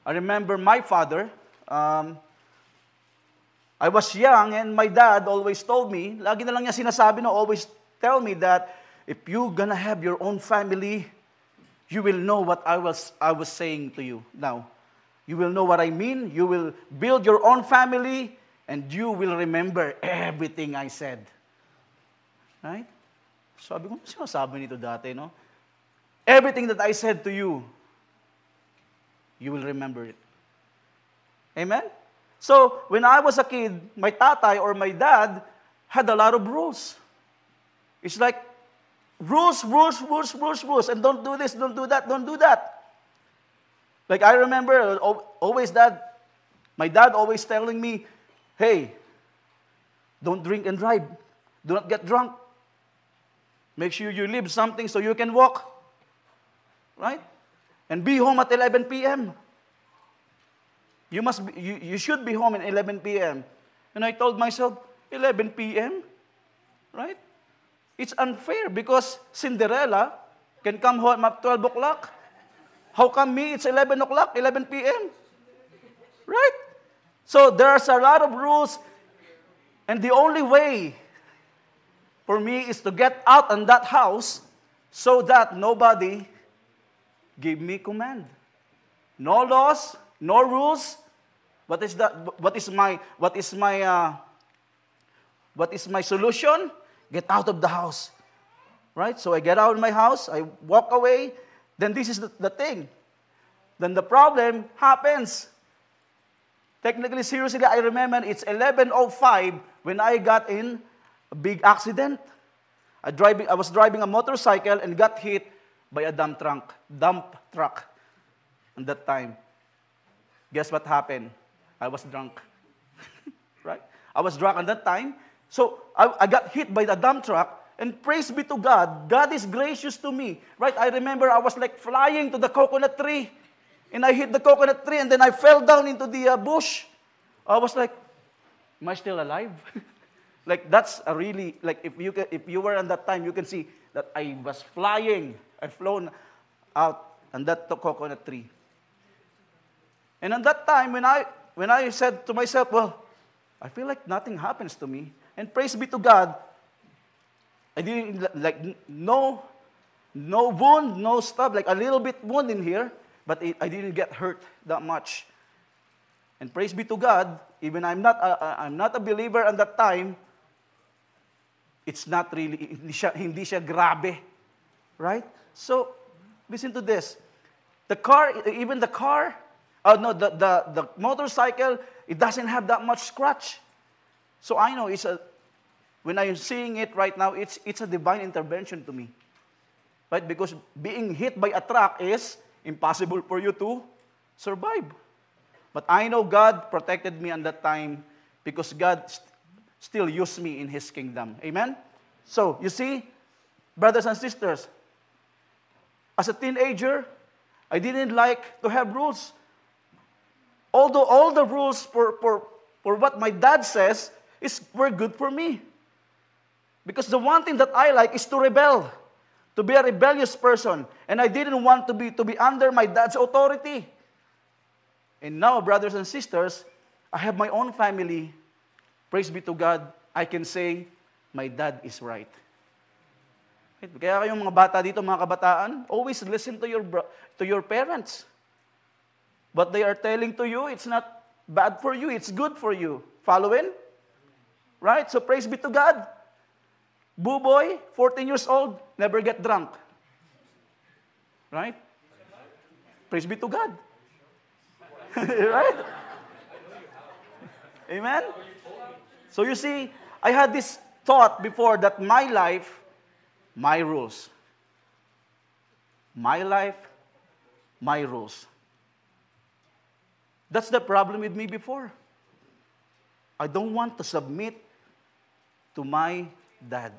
I remember my father, I was young and my dad always told me, lagi na lang niya sinasabi no, always tell me that if you gonna have your own family, you will know what I was saying to you now. You will know what I mean. You will build your own family and you will remember everything I said. Right? Sabi ko, sinasabi nito dati, no? Everything that I said to you, you will remember it. Amen? So, when I was a kid, my tatay or my dad had a lot of rules. It's like, rules, and don't do this, don't do that, don't do that. Like I remember, always my dad always telling me, hey, don't drink and drive. Do not get drunk. Make sure you leave something so you can walk. Right? And be home at 11 p.m. You should be home at 11 p.m. And I told myself, 11 p.m.? Right? It's unfair because Cinderella can come home at 12 o'clock. How come me, it's 11 o'clock, 11 p.m.? Right? So there's a lot of rules, and the only way for me is to get out of that house so that nobody give me command. No laws, no rules. What is my solution? Get out of the house. Right? So I get out of my house, I walk away. Then this is the thing. Then the problem happens. Technically, seriously, I remember it's 11:05 when I got in a big accident. I was driving a motorcycle and got hit by a dump truck at that time. Guess what happened? I was drunk. Right? I was drunk at that time. So I got hit by the dump truck, and praise be to God, God is gracious to me. Right? I remember I was like flying to the coconut tree, and I hit the coconut tree, and then I fell down into the bush. I was like, am I still alive? Like that's a really, like if you were at that time, you can see that I was flying. I flown out on that coconut tree. And at that time, when I said to myself, well, I feel like nothing happens to me. And praise be to God, I didn't, like, no wound, no stuff, like a little bit wound in here, but I didn't get hurt that much. And praise be to God, even I'm not a believer at that time, it's not really, hindi siya grabe. Right? So, listen to this. The motorcycle, it doesn't have that much scratch. So I know when I'm seeing it right now, it's a divine intervention to me. Right? Because being hit by a truck is impossible for you to survive. But I know God protected me at that time because God still used me in His kingdom. Amen? So, you see, brothers and sisters, as a teenager, I didn't like to have rules. Although all the rules for what my dad says were good for me. Because the one thing that I like is to rebel, to be a rebellious person. And I didn't want to be under my dad's authority. And now, brothers and sisters, I have my own family. Praise be to God, I can say, my dad is right. Kaya kayong mga bata dito, mga kabataan, always listen to your parents. What they are telling to you, it's not bad for you, it's good for you. Following? Right? So praise be to God. Buboy, 14 years old, never get drunk. Right? Praise be to God. Right? Amen? So you see, I had this thought before that my life, my rules. My life, my rules. That's the problem with me before. I don't want to submit to my dad.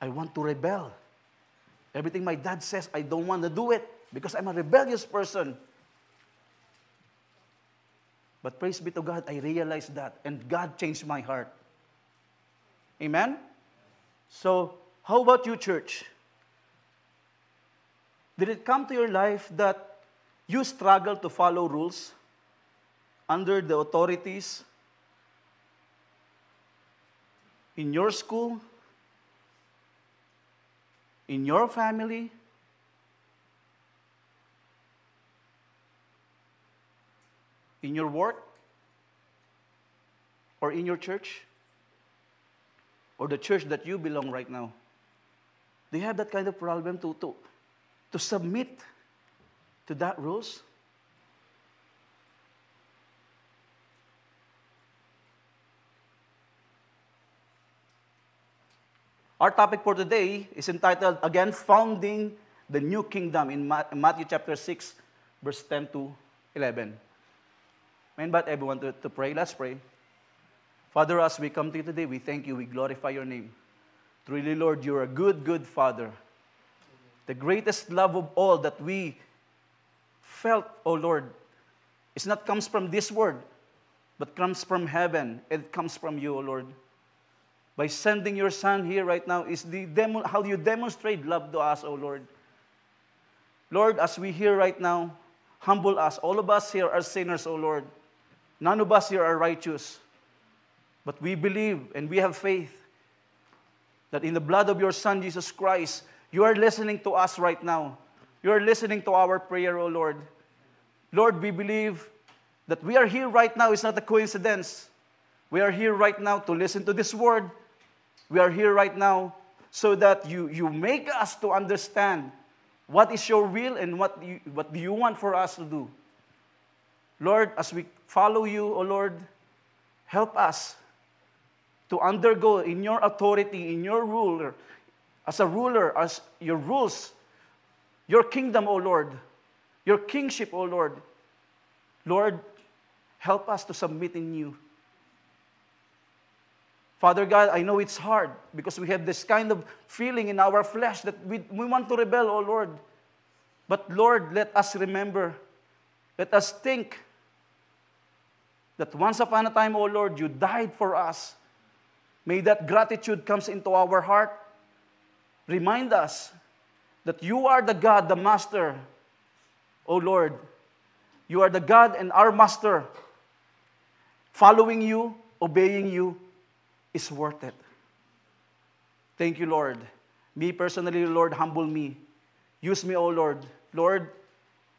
I want to rebel. Everything my dad says, I don't want to do it because I'm a rebellious person. But praise be to God, I realized that, and God changed my heart. Amen? So, how about you, church? Did it come to your life that you struggle to follow rules under the authorities in your school, in your family, in your work, or in your church, or the church that you belong right now? Do you have that kind of problem to submit to that rules? Our topic for today is entitled, again, Founding the New Kingdom in Matthew chapter 6, verse 10 to 11. I invite everyone to pray. Let's pray. Father, as we come to you today, we thank you, we glorify your name. Truly, Lord, you're a good, good Father. The greatest love of all that we felt, oh Lord, is not comes from this world, but comes from heaven. It comes from you, oh Lord. By sending your Son here right now is how you demonstrate love to us, oh Lord. Lord, as we hear right now, humble us. All of us here are sinners, oh Lord. None of us here are righteous. But we believe and we have faith that in the blood of your Son, Jesus Christ, you are listening to us right now. You are listening to our prayer, oh Lord. Lord, we believe that we are here right now is not a coincidence. We are here right now to listen to this word. We are here right now so that you make us to understand what is your will and what do you want for us to do. Lord, as we follow you, oh Lord, help us to undergo in your authority, in your ruler, as your rules, your kingdom, O Lord, your kingship, O Lord. Lord, help us to submit in you. Father God, I know it's hard because we have this kind of feeling in our flesh that we want to rebel, O Lord. But Lord, let us remember, let us think that once upon a time, O Lord, you died for us. May that gratitude comes into our heart. Remind us that you are the God, the Master, O Lord. You are the God and our Master. Following you, obeying you, is worth it. Thank you, Lord. Me personally, Lord, humble me. Use me, O Lord. Lord,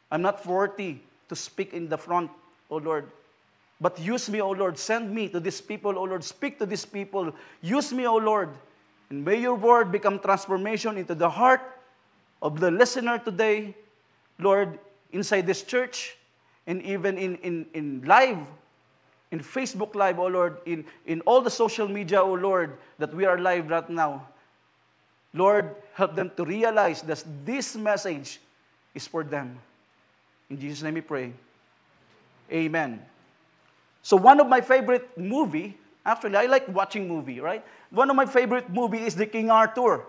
I'm not worthy to speak in the front, O Lord. But use me, O Lord. Send me to these people, O Lord. Speak to these people. Use me, O Lord. And may your word become transformation into the heart of the listener today, Lord, inside this church, and even in live, in Facebook Live, O Lord, in all the social media, O Lord, that we are live right now. Lord, help them to realize that this message is for them. In Jesus' name we pray. Amen. So one of my favorite movie, actually I like watching movie, right? One of my favorite movie is the King Arthur.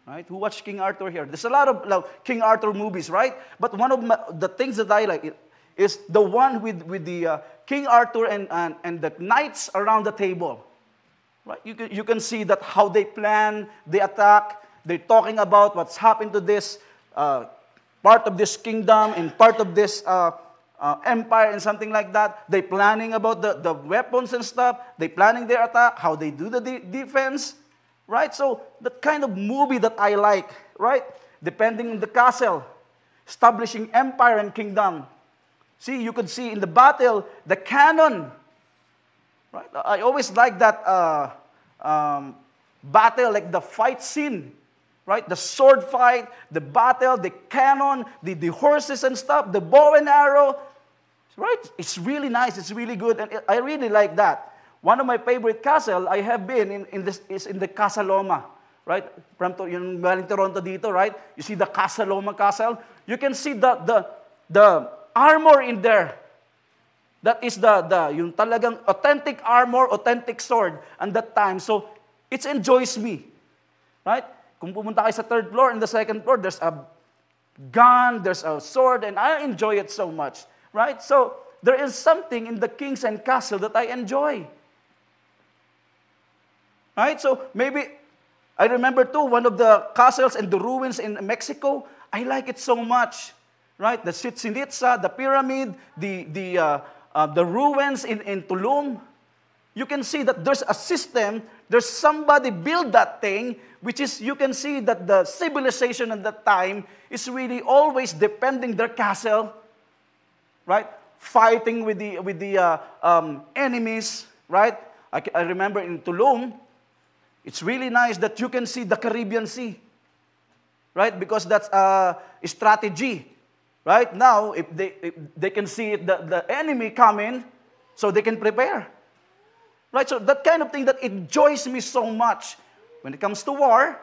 Right? Who watched King Arthur here? There's a lot of King Arthur movies, right? But one of the things that I like is the one with the King Arthur and the knights around the table. Right? You can see that how they plan, they attack, they're talking about what's happened to this part of this kingdom and part of this empire and something like that. They're planning about the weapons and stuff. They're planning their attack, how they do the defense. Right? So that kind of movie that I like, right? Depending on the castle, establishing empire and kingdom. See, you could see in the battle, the cannon. Right? I always like that battle, like the fight scene. Right? The sword fight, the battle, the cannon, the horses and stuff, the bow and arrow. Right? It's really nice. It's really good. And I really like that. One of my favorite castle I have been is in the Casa Loma, right? From yung galing Toronto dito, right? You see the Casa Loma Castle. You can see the armor in there. That is yung talagang authentic armor, authentic sword at that time. So it enjoys me, right? Kung pumunta kayo sa third floor and the second floor, there's a gun, there's a sword, and I enjoy it so much, right? So there is something in the kings and castle that I enjoy. Right? So maybe, I remember too, one of the castles and the ruins in Mexico, I like it so much. Right? The Chichén Itzá, the pyramid, the ruins in Tulum. You can see that there's a system, there's somebody built that thing, which is, you can see that the civilization at that time is really always defending their castle, right? Fighting with the enemies, right? I remember in Tulum, it's really nice that you can see the Caribbean Sea, right? Because that's a strategy. Right now, if they can see the enemy coming, so they can prepare. Right? So that kind of thing that enjoys me so much. When it comes to war,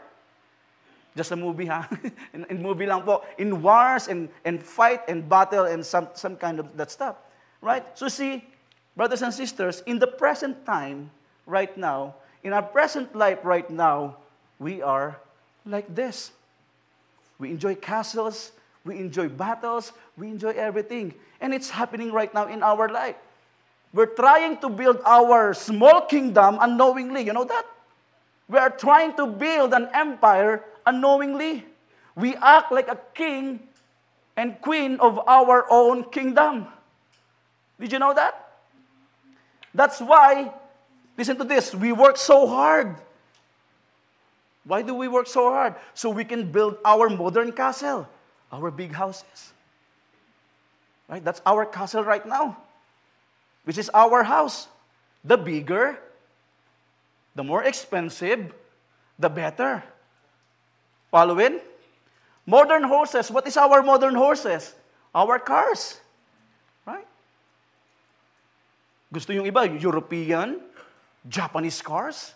just a movie, ha? in movie lang po. In wars and fight and battle and some kind of that stuff. Right? So see, brothers and sisters, in the present time, right now, in our present life right now, we are like this. We enjoy castles. We enjoy battles. We enjoy everything. And it's happening right now in our life. We're trying to build our small kingdom unknowingly. You know that? We are trying to build an empire unknowingly. We act like a king and queen of our own kingdom. Did you know that? That's why, listen to this, we work so hard. Why do we work so hard? So we can build our modern castle. Our big houses. Right? That's our castle right now. Which is our house. The bigger, the more expensive, the better. Following? Modern horses. What is our modern horses? Our cars. Right? Gusto yung iba, European, Japanese cars,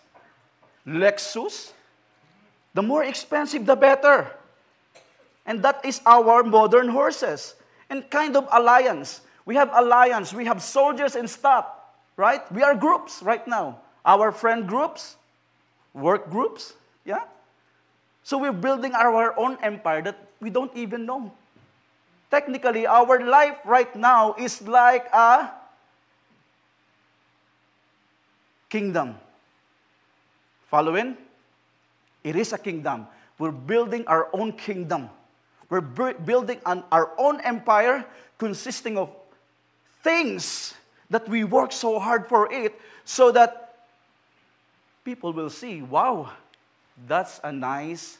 Lexus. The more expensive, the better. And that is our modern horses. And kind of alliance. We have alliance. We have soldiers and stuff. Right? We are groups right now. Our friend groups. Work groups. Yeah? So we're building our own empire that we don't even know. Technically, our life right now is like a kingdom. Following? It is a kingdom. We're building our own kingdom. We're building our own empire consisting of things that we work so hard for it so that people will see, wow, that's a nice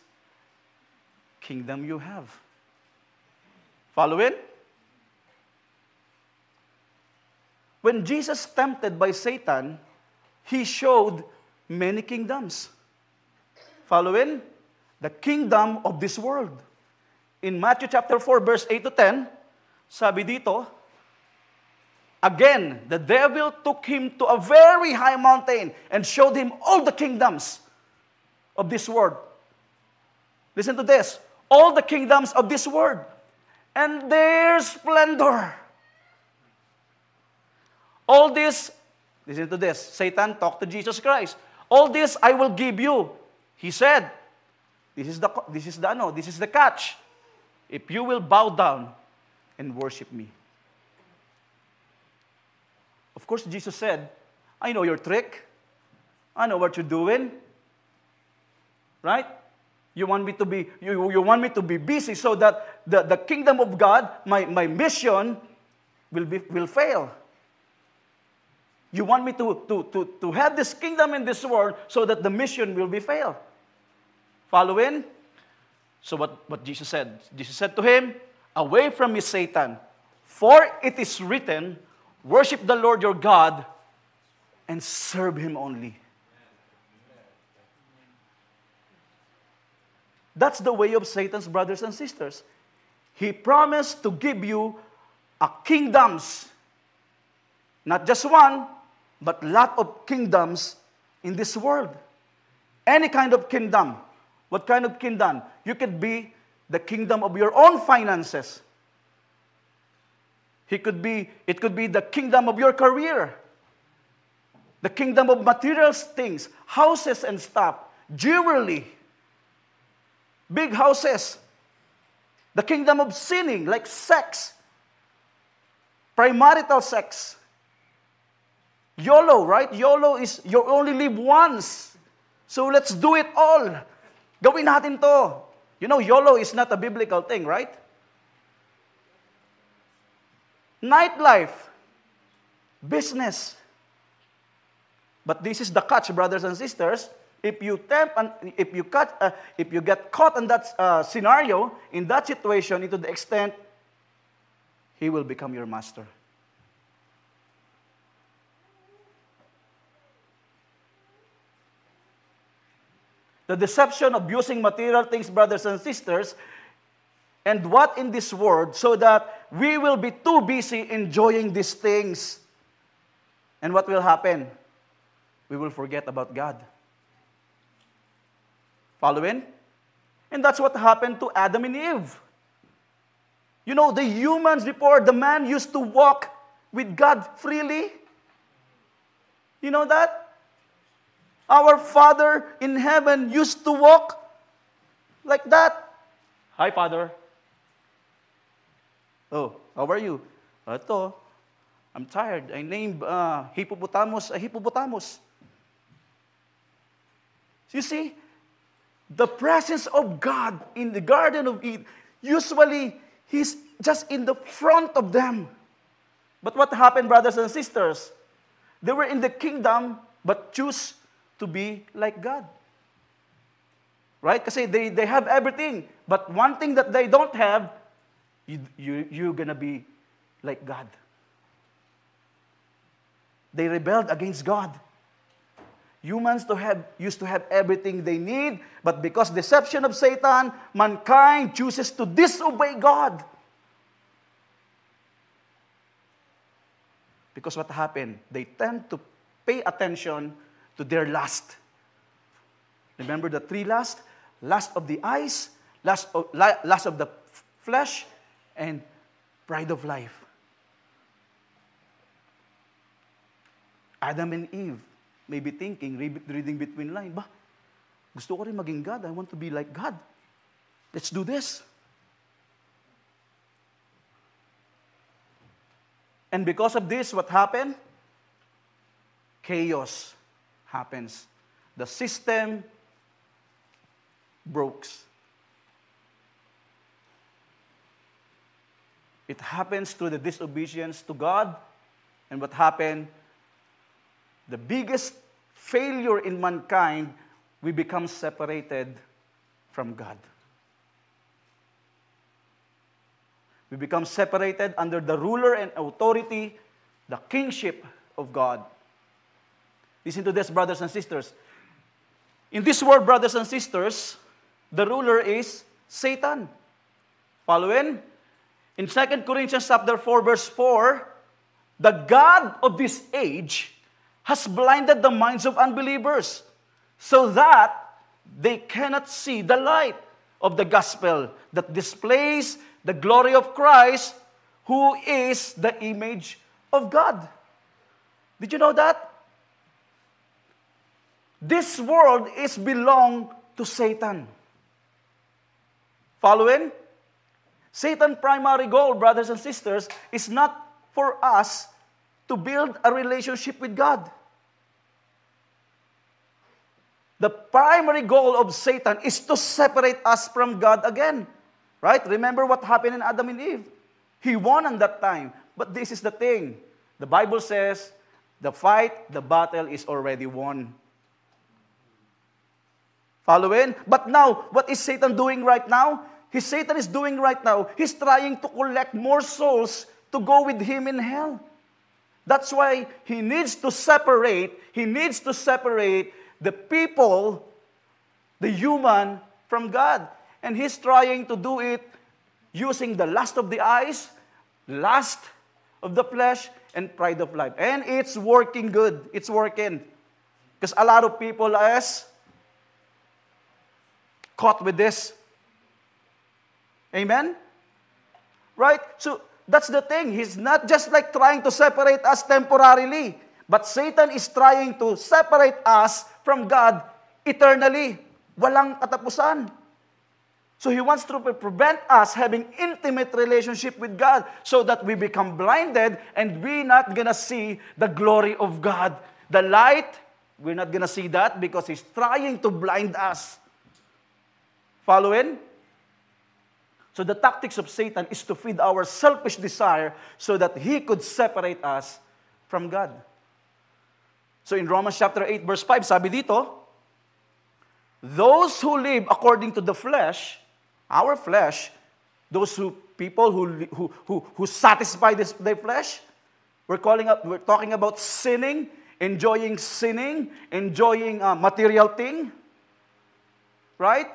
kingdom you have. Following? When Jesus tempted by Satan, he showed many kingdoms. Following? The kingdom of this world. In Matthew chapter 4, verse 8 to 10, sabi dito, again, the devil took him to a very high mountain and showed him all the kingdoms of this world. Listen to this. All the kingdoms of this world and their splendor. All this, listen to this. Satan talked to Jesus Christ. All this I will give you. He said, this is the catch. If you will bow down and worship me. Of course, Jesus said, I know your trick. I know what you're doing. Right? You want me to be, you want me to be busy so that the kingdom of God, my mission, will fail. You want me to have this kingdom in this world so that the mission will be failed. Following? So what Jesus said? Jesus said to him, away from me, Satan, for it is written, worship the Lord your God and serve him only. That's the way of Satan's brothers and sisters. He promised to give you a kingdoms. Not just one, but lot of kingdoms in this world. Any kind of kingdom. What kind of kingdom? You could be the kingdom of your own finances. It could be the kingdom of your career. The kingdom of material things, houses and stuff, jewelry, big houses. The kingdom of sinning, like sex, premarital sex. YOLO, right? YOLO is you only live once. So let's do it all. Gawin natin to. You know, YOLO is not a biblical thing, right? Nightlife, business. But this is the catch, brothers and sisters. If you get caught in that scenario, in that situation, into the extent, he will become your master. The deception of using material things, brothers and sisters, and what in this world, so that we will be too busy enjoying these things. And what will happen? We will forget about God. Following? And that's what happened to Adam and Eve. You know, the humans before, the man used to walk with God freely. You know that? Our Father in heaven used to walk like that. Hi, Father. Oh, how are you? Ito, I'm tired. I named hippopotamus a hippopotamus. You see, the presence of God in the Garden of Eden, usually He's just in the front of them. But what happened, brothers and sisters? They were in the kingdom, but choose to be like God. Right? Kasi they have everything. But one thing that they don't have, you're going to be like God. They rebelled against God. Humans used to have everything they need, but because deception of Satan, mankind chooses to disobey God. Because what happened? They tend to pay attention to their lust. Remember the three lusts? Lust of the eyes, lust of the flesh, and pride of life. Adam and Eve may be thinking, reading between lines, gusto ko rin maging God. I want to be like God. Let's do this. And because of this, what happened? Chaos happens. The system broke. It happens through the disobedience to God. And what happened? The biggest failure in mankind, we become separated from God. We become separated under the ruler and authority, the kingship of God. Listen to this, brothers and sisters. In this world, brothers and sisters, the ruler is Satan. Following? In 2 Corinthians chapter 4, verse 4, the God of this age has blinded the minds of unbelievers so that they cannot see the light of the gospel that displays the glory of Christ, who is the image of God. Did you know that? This world is belong to Satan. Following? Satan's primary goal, brothers and sisters, is not for us to build a relationship with God. The primary goal of Satan is to separate us from God again. Right? Remember what happened in Adam and Eve. He won on that time. But this is the thing. The Bible says, the battle is already won. Following? But now, what is Satan doing right now? Satan is doing right now, he's trying to collect more souls to go with him in hell. That's why he needs to separate the people, the human, from God. And he's trying to do it using the lust of the eyes, lust of the flesh, and pride of life. And it's working good. It's working. Because a lot of people are caught with this. Amen? Right? So, that's the thing. He's not just like trying to separate us temporarily, but Satan is trying to separate us from God eternally. Walang katapusan. So he wants to prevent us having intimate relationship with God so that we become blinded and we're not going to see the glory of God. The light, we're not going to see that because he's trying to blind us. Following? So the tactics of Satan is to feed our selfish desire so that he could separate us from God. So in Romans chapter 8, verse 5, sabi dito, those who live according to the flesh, our flesh, those people who satisfy their flesh, we're talking about sinning, enjoying material thing, right?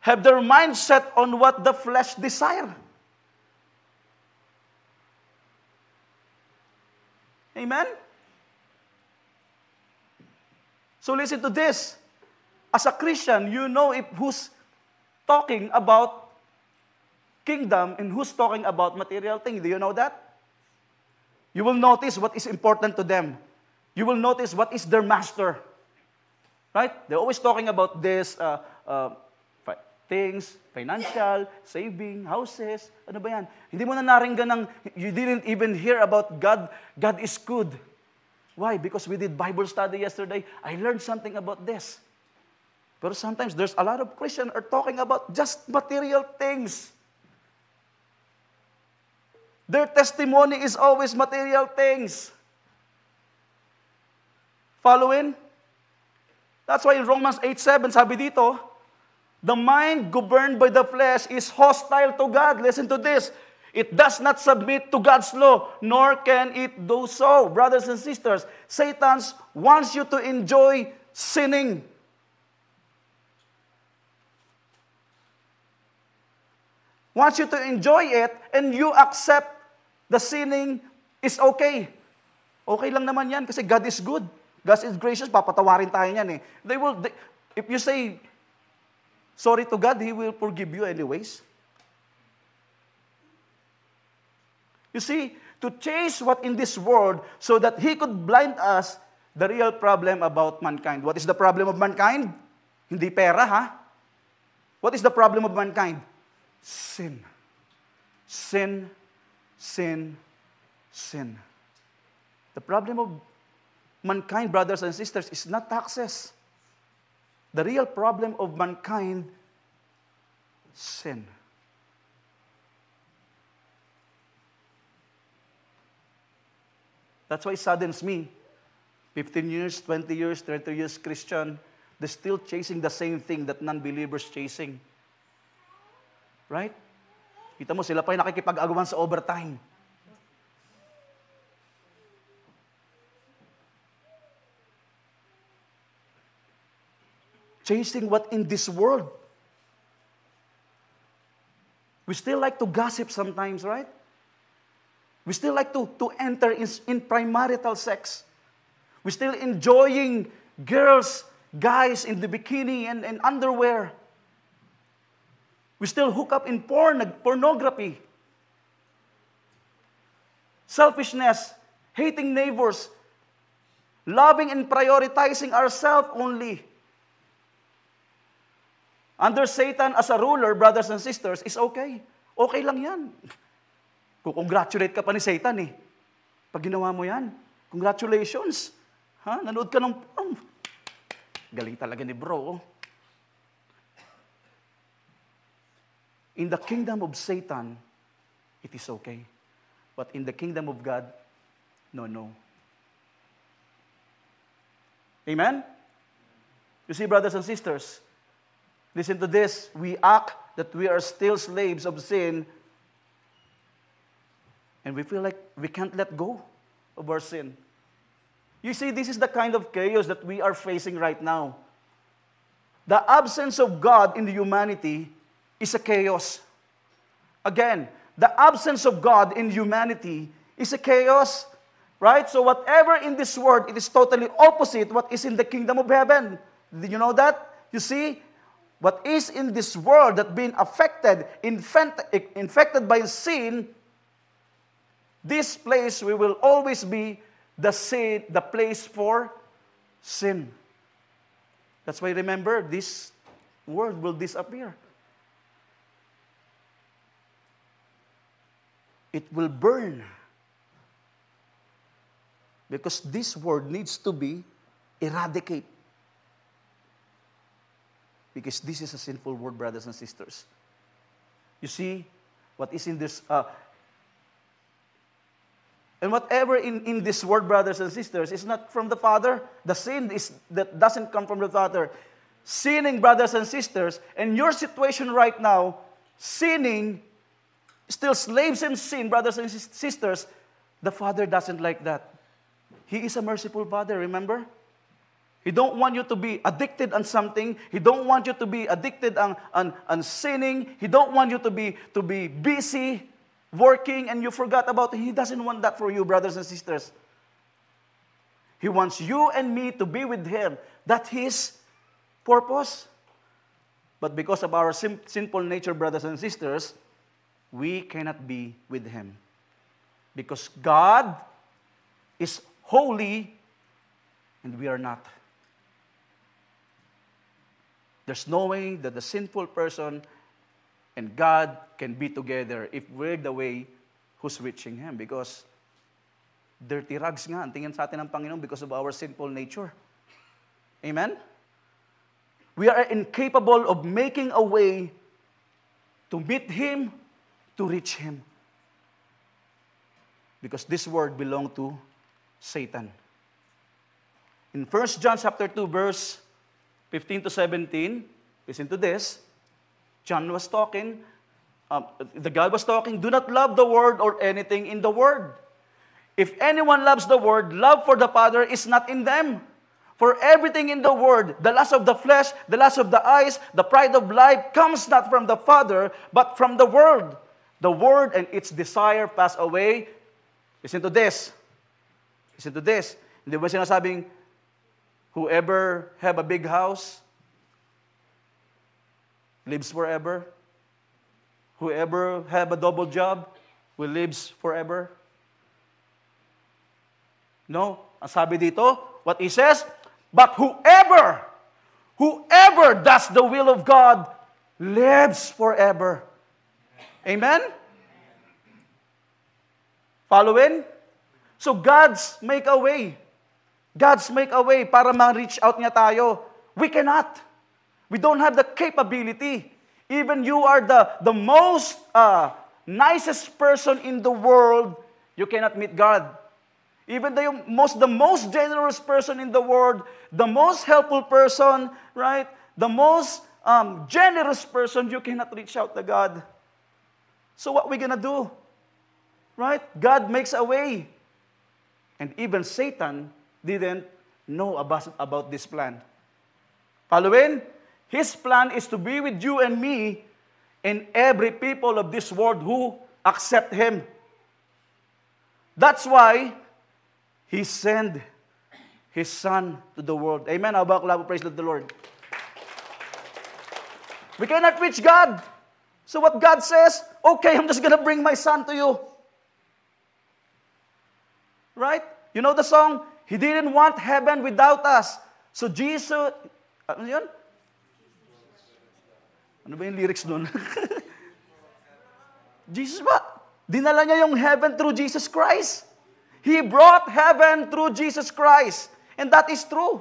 Have their mind set on what the flesh desire. Amen? So listen to this. As a Christian, you know who's talking about kingdom and who's talking about material things. Do you know that? You will notice what is important to them. You will notice what is their master. Right? They're always talking about this, things, financial, saving, houses, ano ba yan? Hindi mo na naringgan you didn't even hear about God. God is good. Why? Because we did Bible study yesterday. I learned something about this. But sometimes there's a lot of Christians are talking about just material things. Their testimony is always material things. Following? That's why in Romans 8:7, sabi dito, the mind governed by the flesh is hostile to God. Listen to this. It does not submit to God's law, nor can it do so. Brothers and sisters, Satan wants you to enjoy sinning. Wants you to enjoy it, and you accept the sinning is okay. Okay lang naman yan, kasi God is good. God is gracious, papatawarin tayo yan eh. If you say sorry to God, He will forgive you anyways. You see, to chase what in this world so that He could blind us the real problem about mankind. What is the problem of mankind? Hindi pera, ha? What is the problem of mankind? Sin. Sin, sin, sin. The problem of mankind, brothers and sisters, is not taxes. The real problem of mankind, sin. That's why it saddens me. 15 years, 20 years, 30 years Christian, they're still chasing the same thing that non-believers chasing. Right? Kita mo, sila pa yung nakikipag-agawan sa overtime. Chasing what in this world. We still like to gossip sometimes, right? We still like to enter in premarital sex. We're still enjoying girls, guys in the bikini and underwear. We still hook up in pornography. Selfishness, hating neighbors, loving and prioritizing ourselves only. Under Satan as a ruler, brothers and sisters, is okay. Okay lang yan. Congratulate ka pa ni Satan eh. Pag ginawa mo yan, congratulations. Ha? Nanood ka ng porn. Galing talaga ni bro. In the kingdom of Satan, it is okay. But in the kingdom of God, no. Amen? You see, brothers and sisters, listen to this. We act that we are still slaves of sin, and we feel like we can't let go of our sin. You see, this is the kind of chaos that we are facing right now. The absence of God in the humanity is a chaos. Again, the absence of God in humanity is a chaos. Right? So whatever in this world, it is totally opposite what is in the kingdom of heaven. Did you know that? You see, what is in this world that being affected, infected by sin, this place we will always be the place for sin. That's why remember, this world will disappear. It will burn. Because this world needs to be eradicated. Because this is a sinful world, brothers and sisters. You see, what is in this... and whatever in this world, brothers and sisters, is not from the Father. The sin that doesn't come from the Father. Sinning, brothers and sisters, and your situation right now, sinning, still slaves in sin, brothers and sisters, the Father doesn't like that. He is a merciful Father, remember? He don't want you to be addicted on something. He don't want you to be addicted on sinning. He don't want you to be busy working and you forgot about it. He doesn't want that for you, brothers and sisters. He wants you and me to be with Him. That's His purpose. But because of our sinful nature, brothers and sisters, we cannot be with Him. Because God is holy and we are not. There's no way that the sinful person and God can be together if we're the way who's reaching Him. Because dirty rags nga ang tingin sa atin ng Panginoon because of our sinful nature. Amen? We are incapable of making a way to meet Him, to reach Him. Because this world belongs to Satan. In 1 John chapter 2, verse 15 to 17, listen to this. John was talking, the God was talking, do not love the world or anything in the world. If anyone loves the world, love for the Father is not in them. For everything in the world, the lust of the flesh, the lust of the eyes, the pride of life, comes not from the Father, but from the world. The world and its desire pass away. Listen to this. Listen to this. Hindi ba sinasabing, whoever have a big house lives forever. Whoever have a double job will lives forever. No, ang sabi dito, what he says, but whoever does the will of God lives forever. Amen? Following? So God's make a way. God's make a way para ma-reach out niya tayo. We cannot. We don't have the capability. Even you are the most nicest person in the world, you cannot meet God. Even the most generous person in the world, the most helpful person, right? The most generous person, you cannot reach out to God. So what are we gonna do? Right? God makes a way. And even Satan didn't know about this plan. Following? His plan is to be with you and me and every people of this world who accept Him. That's why He sent His Son to the world. Amen. How about love? Praise the Lord. We cannot reach God. So what God says, okay, I'm just gonna bring my Son to you. Right? You know the song? He didn't want heaven without us. So Jesus, ano yun? Ano ba yung lyrics nun? Jesus ba? Dinala niya yung heaven through Jesus Christ. He brought heaven through Jesus Christ. And that is true.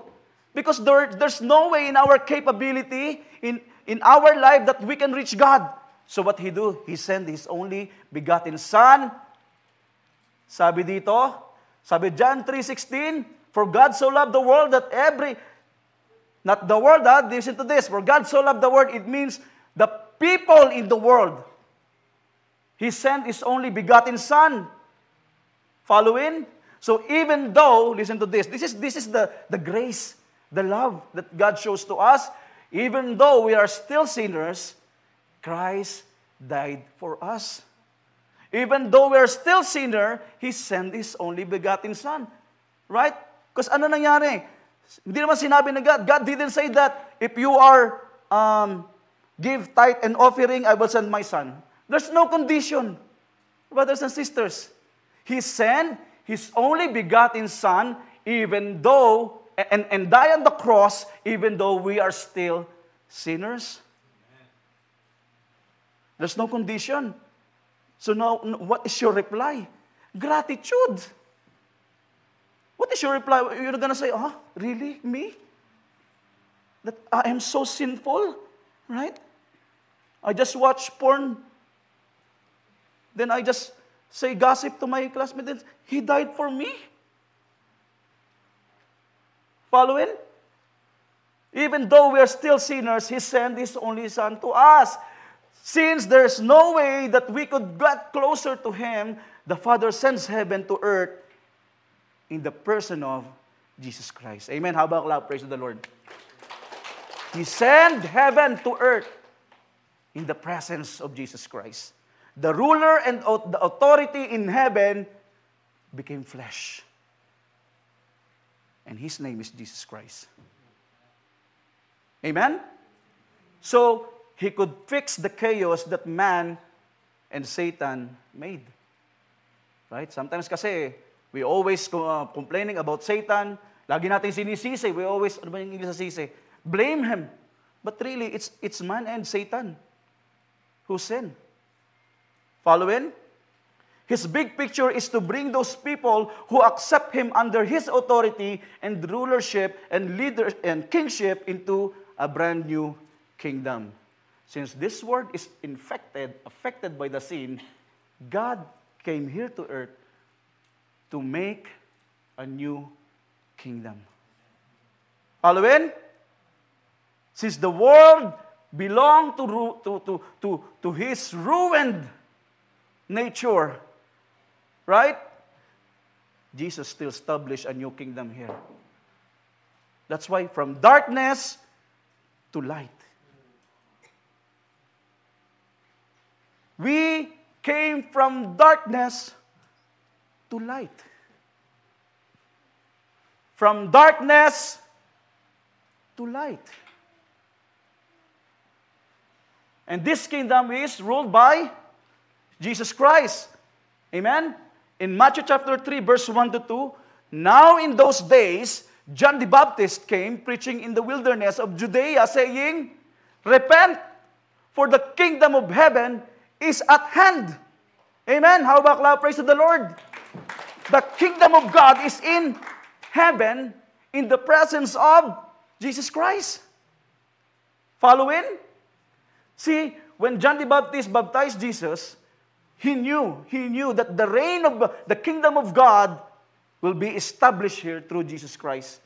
Because there's no way in our capability, in our life that we can reach God. So what He do? He sent His only begotten Son. Sabi dito, sabi John 3:16, for God so loved the world that not the world, listen to this, for God so loved the world, it means the people in the world. He sent His only begotten Son. Following? So even though, listen to this is the grace, the love that God shows to us. Even though we are still sinners, Christ died for us. Even though we are still sinner, He sent His only begotten Son. Right? Because ano nangyari? Hindi naman sinabi ng God. God didn't say that if you are give tithe and offering, I will send my Son. There's no condition. Brothers and sisters, He sent His only begotten Son even though, and die on the cross even though we are still sinners. There's no condition. So now, what is your reply? Gratitude. What is your reply? You're gonna say, really? Me? that I am so sinful, right? I just watch porn. Then I just say gossip to my classmates. He died for me. Following? Even though we are still sinners, He sent His only Son to us. Since there's no way that we could get closer to Him, the Father sends heaven to earth in the person of Jesus Christ. Amen. How about loud praise to the Lord? He sent heaven to earth in the presence of Jesus Christ. The ruler and the authority in heaven became flesh. And His name is Jesus Christ. Amen? So, He could fix the chaos that man and Satan made. Right? Sometimes kasi, we always complaining about Satan. Lagi natin sinisisi. We always, ano ba yung English sa sisi? Blame him. But really, it's man and Satan who sin. Following? His big picture is to bring those people who accept Him under His authority and rulership and leader and kingship into a brand new kingdom. Since this world is affected by the sin, God came here to earth to make a new kingdom. Following? Since the world belonged to His ruined nature, right? Jesus still established a new kingdom here. That's why from darkness to light. We came from darkness to light. From darkness to light. And this kingdom is ruled by Jesus Christ. Amen? In Matthew chapter 3, verse 1 to 2, now in those days, John the Baptist came preaching in the wilderness of Judea, saying, repent, for the kingdom of heaven is at hand. Amen? How about loud praise to the Lord? The kingdom of God is in heaven in the presence of Jesus Christ. Following? See, when John the Baptist baptized Jesus, he knew that the reign of the kingdom of God will be established here through Jesus Christ.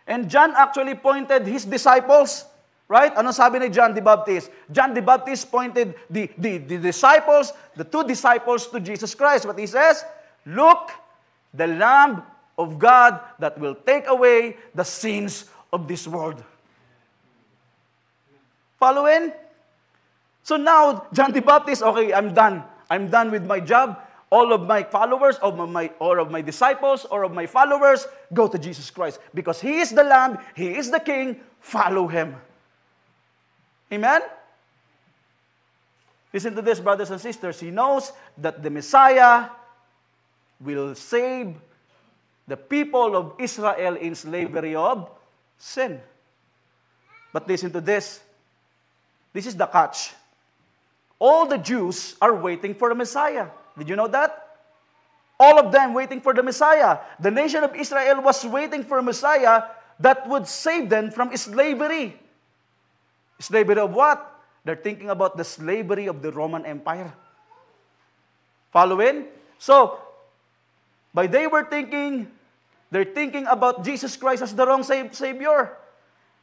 And John actually pointed his disciples, right? Ano sabi ni John the Baptist? John the Baptist pointed the disciples, the two disciples to Jesus Christ. What he says? Look, the Lamb of God that will take away the sins of this world. Following? So now, John the Baptist, okay, I'm done. I'm done with my job. All of my followers, or of my disciples, or of my followers, go to Jesus Christ. Because He is the Lamb, He is the King, follow Him. Amen? Listen to this, brothers and sisters. He knows that the Messiah will save the people of Israel in slavery of sin. But listen to this. This is the catch. All the Jews are waiting for the Messiah. Did you know that? All of them waiting for the Messiah. The nation of Israel was waiting for a Messiah that would save them from slavery. Slavery of what? They're thinking about the slavery of the Roman Empire. Following? So, they're thinking about Jesus Christ as the wrong Savior.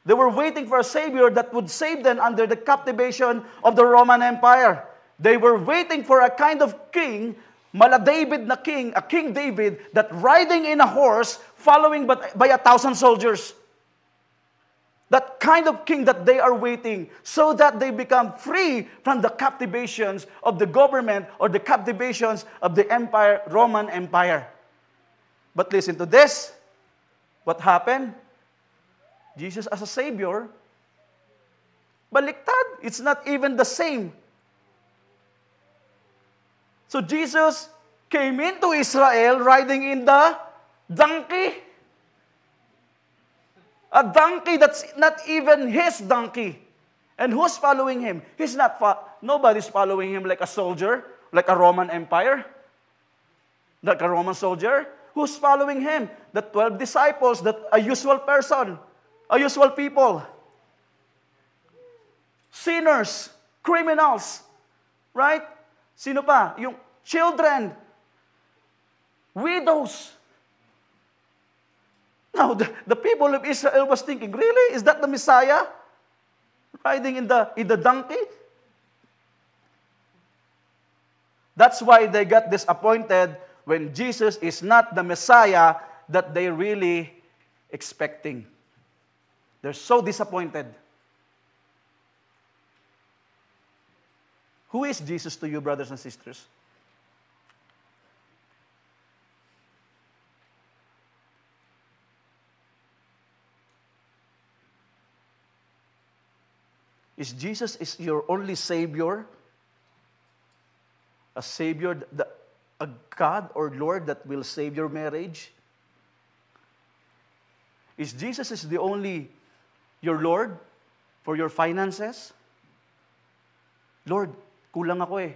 They were waiting for a Savior that would save them under the captivation of the Roman Empire. They were waiting for a kind of king, David na king, a King David, that riding in a horse, following by 1,000 soldiers. That kind of king that they are waiting, so that they become free from the captivations of the government or the captivations of the empire, Roman Empire. But listen to this. What happened? Jesus as a Savior, baliktad. It's not even the same. So Jesus came into Israel riding in the donkey. A donkey that's not even his donkey. And who's following him? Nobody's following him like a soldier, like a Roman Empire, like a Roman soldier. Who's following him? The 12 disciples, a usual person. a usual people. Sinners, criminals, right? Sino pa? Yung children, widows. Now, the people of Israel was thinking, really? Is that the Messiah? Riding in the donkey? That's why they got disappointed when Jesus is not the Messiah that they really expecting. They're so disappointed. Who is Jesus to you, brothers and sisters? Is Jesus your only Savior? A Savior, a God or Lord that will save your marriage? Is Jesus the only your Lord for your finances? Lord, kulang ako eh.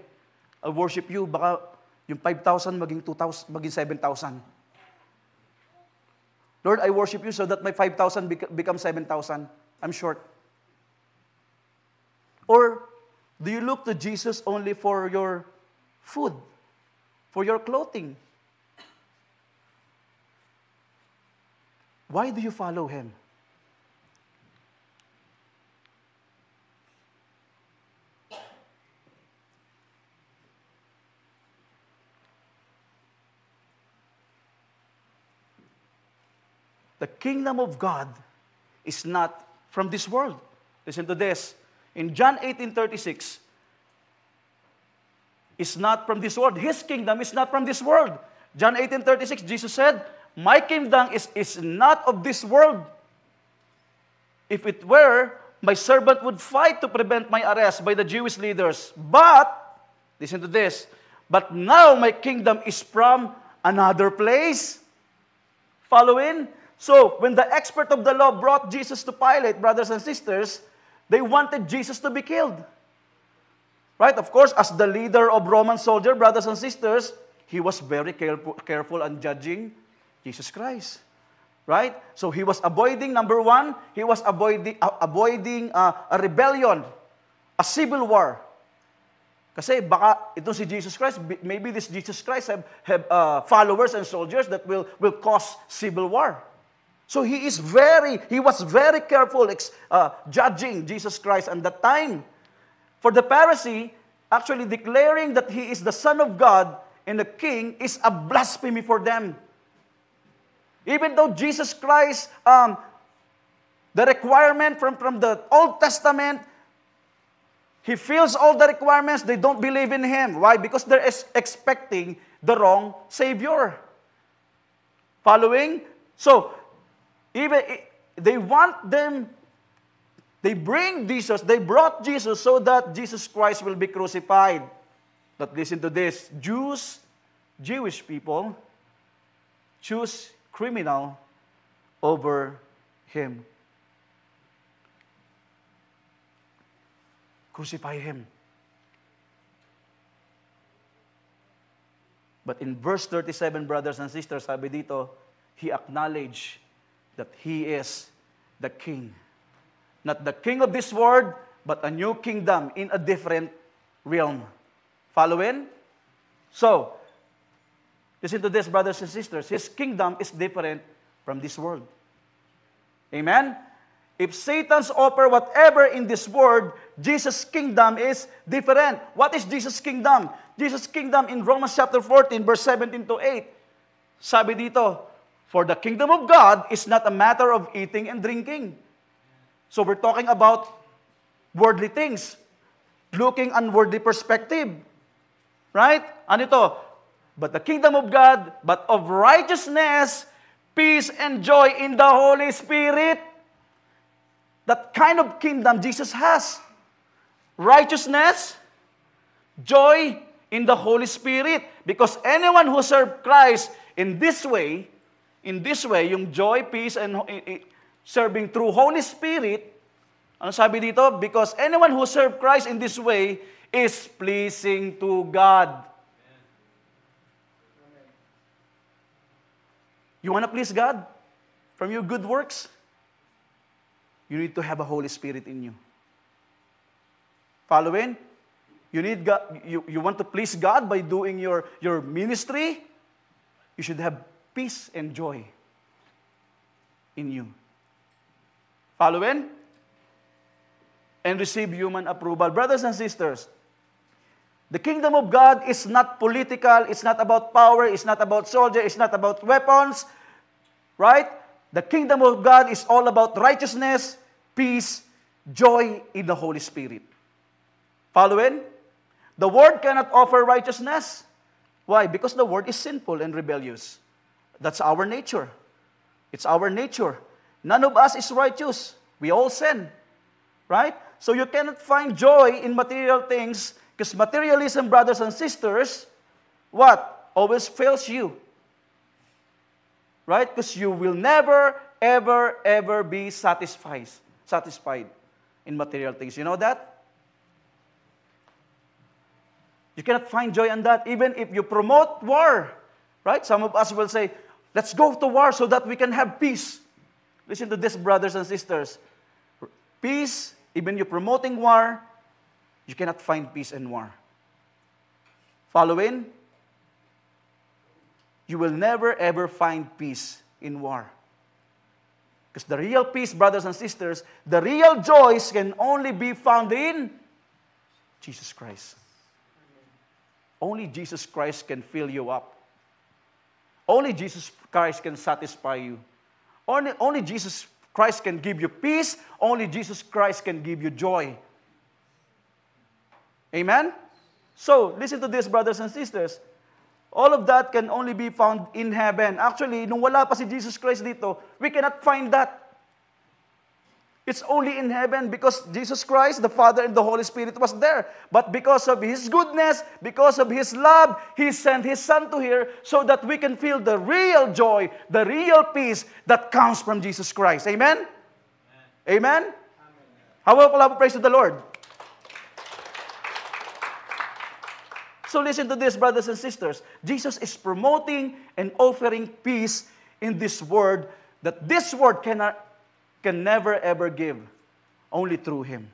I worship you, baka yung 5,000 maging 2,000, maging 7,000. Lord, I worship you so that my 5,000 becomes 7,000. I'm short. Or do you look to Jesus only for your food, for your clothing? Why do you follow Him? The kingdom of God is not from this world. Listen to this. In John 18:36, is not from this world. His kingdom is not from this world. John 18:36, Jesus said, my kingdom is not of this world. If it were, my servant would fight to prevent my arrest by the Jewish leaders. But, listen to this, but now my kingdom is from another place. Following? So, when the expert of the law brought Jesus to Pilate, brothers and sisters, they wanted Jesus to be killed. Right? Of course, as the leader of Roman soldier, brothers and sisters, he was very careful on judging Jesus Christ. Right? So he was avoiding, number one, he was avoiding a rebellion, a civil war. Kasi baka itong si Jesus Christ, maybe this Jesus Christ have followers and soldiers that will cause civil war. So he was very careful judging Jesus Christ at that time. For the Pharisee, actually declaring that he is the Son of God and the King is a blasphemy for them. Even though Jesus Christ, the requirement from the Old Testament, he fills all the requirements, they don't believe in him. Why? Because they're expecting the wrong Savior. Following? So, even they brought Jesus so that Jesus Christ will be crucified. But listen to this, Jewish people choose criminal over him. Crucify him. But in verse 37, brothers and sisters, sabi dito, he acknowledged that he is the king. Not the king of this world, but a new kingdom in a different realm. Following? So, listen to this, brothers and sisters. His kingdom is different from this world. Amen? If Satan's offer whatever in this world, Jesus' kingdom is different. What is Jesus' kingdom? Jesus' kingdom in Romans chapter 14, verse 17 to 8. Sabi dito, for the kingdom of God is not a matter of eating and drinking. So we're talking about worldly things, looking on worldly perspective. Right? Ano ito? But the kingdom of God, but of righteousness, peace, and joy in the Holy Spirit. That kind of kingdom Jesus has. Righteousness, joy in the Holy Spirit. Because anyone who serves Christ in this way, yung joy, peace, and serving through Holy Spirit, ano sabi dito? Because anyone who serves Christ in this way is pleasing to God. You want to please God from your good works? you need to have a Holy Spirit in you. Following? You need God, you want to please God by doing your ministry, you should have peace and joy in you. Following? And receive human approval. Brothers and sisters, the kingdom of God is not political, it's not about power, it's not about soldiers, it's not about weapons, right? The kingdom of God is all about righteousness, peace, joy in the Holy Spirit. Following? The world cannot offer righteousness. Why? Because the world is sinful and rebellious. That's our nature. It's our nature. None of us is righteous. We all sin. Right? So you cannot find joy in material things because materialism, brothers and sisters, what? Always fails you. Right? Because you will never, ever, ever be satisfied in material things. You know that? You cannot find joy in that, even if you promote war. Right? Some of us will say, let's go to war so that we can have peace. Listen to this, brothers and sisters. Peace, even you promoting war, you cannot find peace in war. Following? You will never ever find peace in war. Because the real peace, brothers and sisters, the real joys can only be found in Jesus Christ. Only Jesus Christ can fill you up. Only Jesus Christ can satisfy you. Only Jesus Christ can give you peace. Only Jesus Christ can give you joy. Amen? So, listen to this, brothers and sisters. All of that can only be found in heaven. Actually, nung wala pa si Jesus Christ dito, we cannot find that. It's only in heaven because Jesus Christ, the Father, and the Holy Spirit was there. But because of His goodness, because of His love, He sent His Son to here so that we can feel the real joy, the real peace that comes from Jesus Christ. Amen? Amen? How will I praise to the Lord? So listen to this, brothers and sisters. Jesus is promoting and offering peace in this world that this world can never ever give. Only through Him.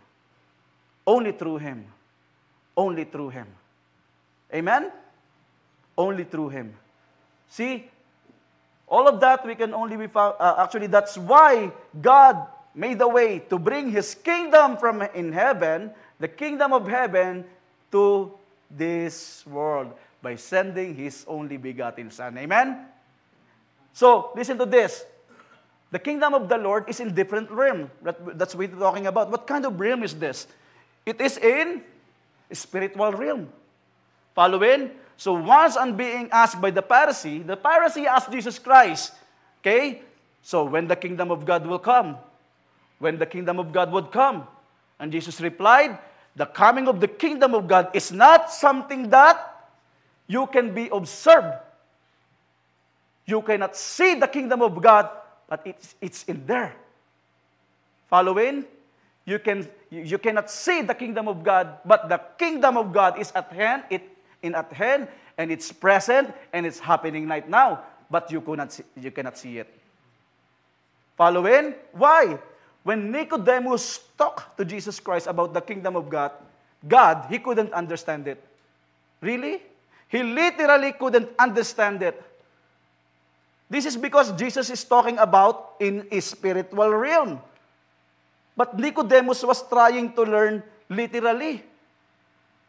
Only through Him. Only through Him. Amen? Only through Him. See, all of that we can only be found. Actually, that's why God made a way to bring His kingdom from in heaven, the kingdom of heaven, to this world by sending His only begotten Son. Amen? So, listen to this. The kingdom of the Lord is in different realm. That's what we're talking about. What kind of realm is this? It is in spiritual realm. Following? So once on being asked by the Pharisee asked Jesus Christ, okay, so when the kingdom of God will come? When the kingdom of God would come? And Jesus replied, the coming of the kingdom of God is not something that you can be observed. You cannot see the kingdom of God, but it's in there. Following? You cannot see the kingdom of God, but the kingdom of God is at hand, and it's present, and it's happening right now. But you cannot see it. Following? Why? When Nicodemus talked to Jesus Christ about the kingdom of God, he couldn't understand it. Really? He literally couldn't understand it. This is because Jesus is talking about in a spiritual realm. But Nicodemus was trying to learn literally.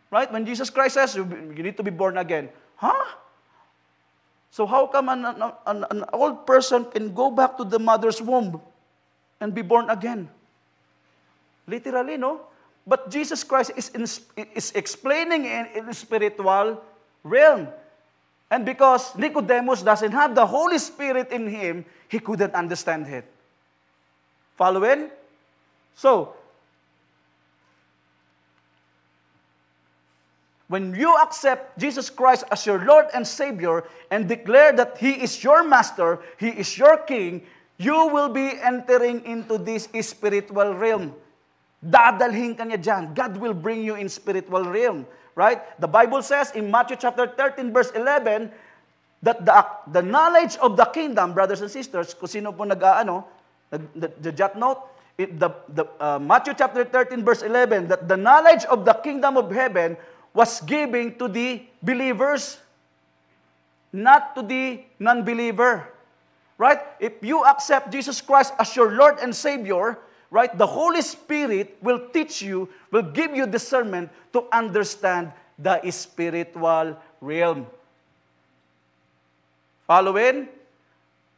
Right? When Jesus Christ says, you need to be born again. Huh? So how come an old person can go back to the mother's womb and be born again? Literally, no? But Jesus Christ is explaining in the spiritual realm. And because Nicodemus doesn't have the Holy Spirit in him, he couldn't understand it. Following? So, when you accept Jesus Christ as your Lord and Savior and declare that He is your Master, He is your King, you will be entering into this spiritual realm. Dadalhin ka niya dyan. God will bring you in spiritual realm. Right? The Bible says in Matthew chapter 13, verse 11, that the knowledge of the kingdom, brothers and sisters, kung sino po the jot note, Matthew chapter 13, verse 11, that the knowledge of the kingdom of heaven was given to the believers, not to the non-believer. Right? If you accept Jesus Christ as your Lord and Savior, right, the Holy Spirit will teach you, will give you discernment to understand the spiritual realm. Following?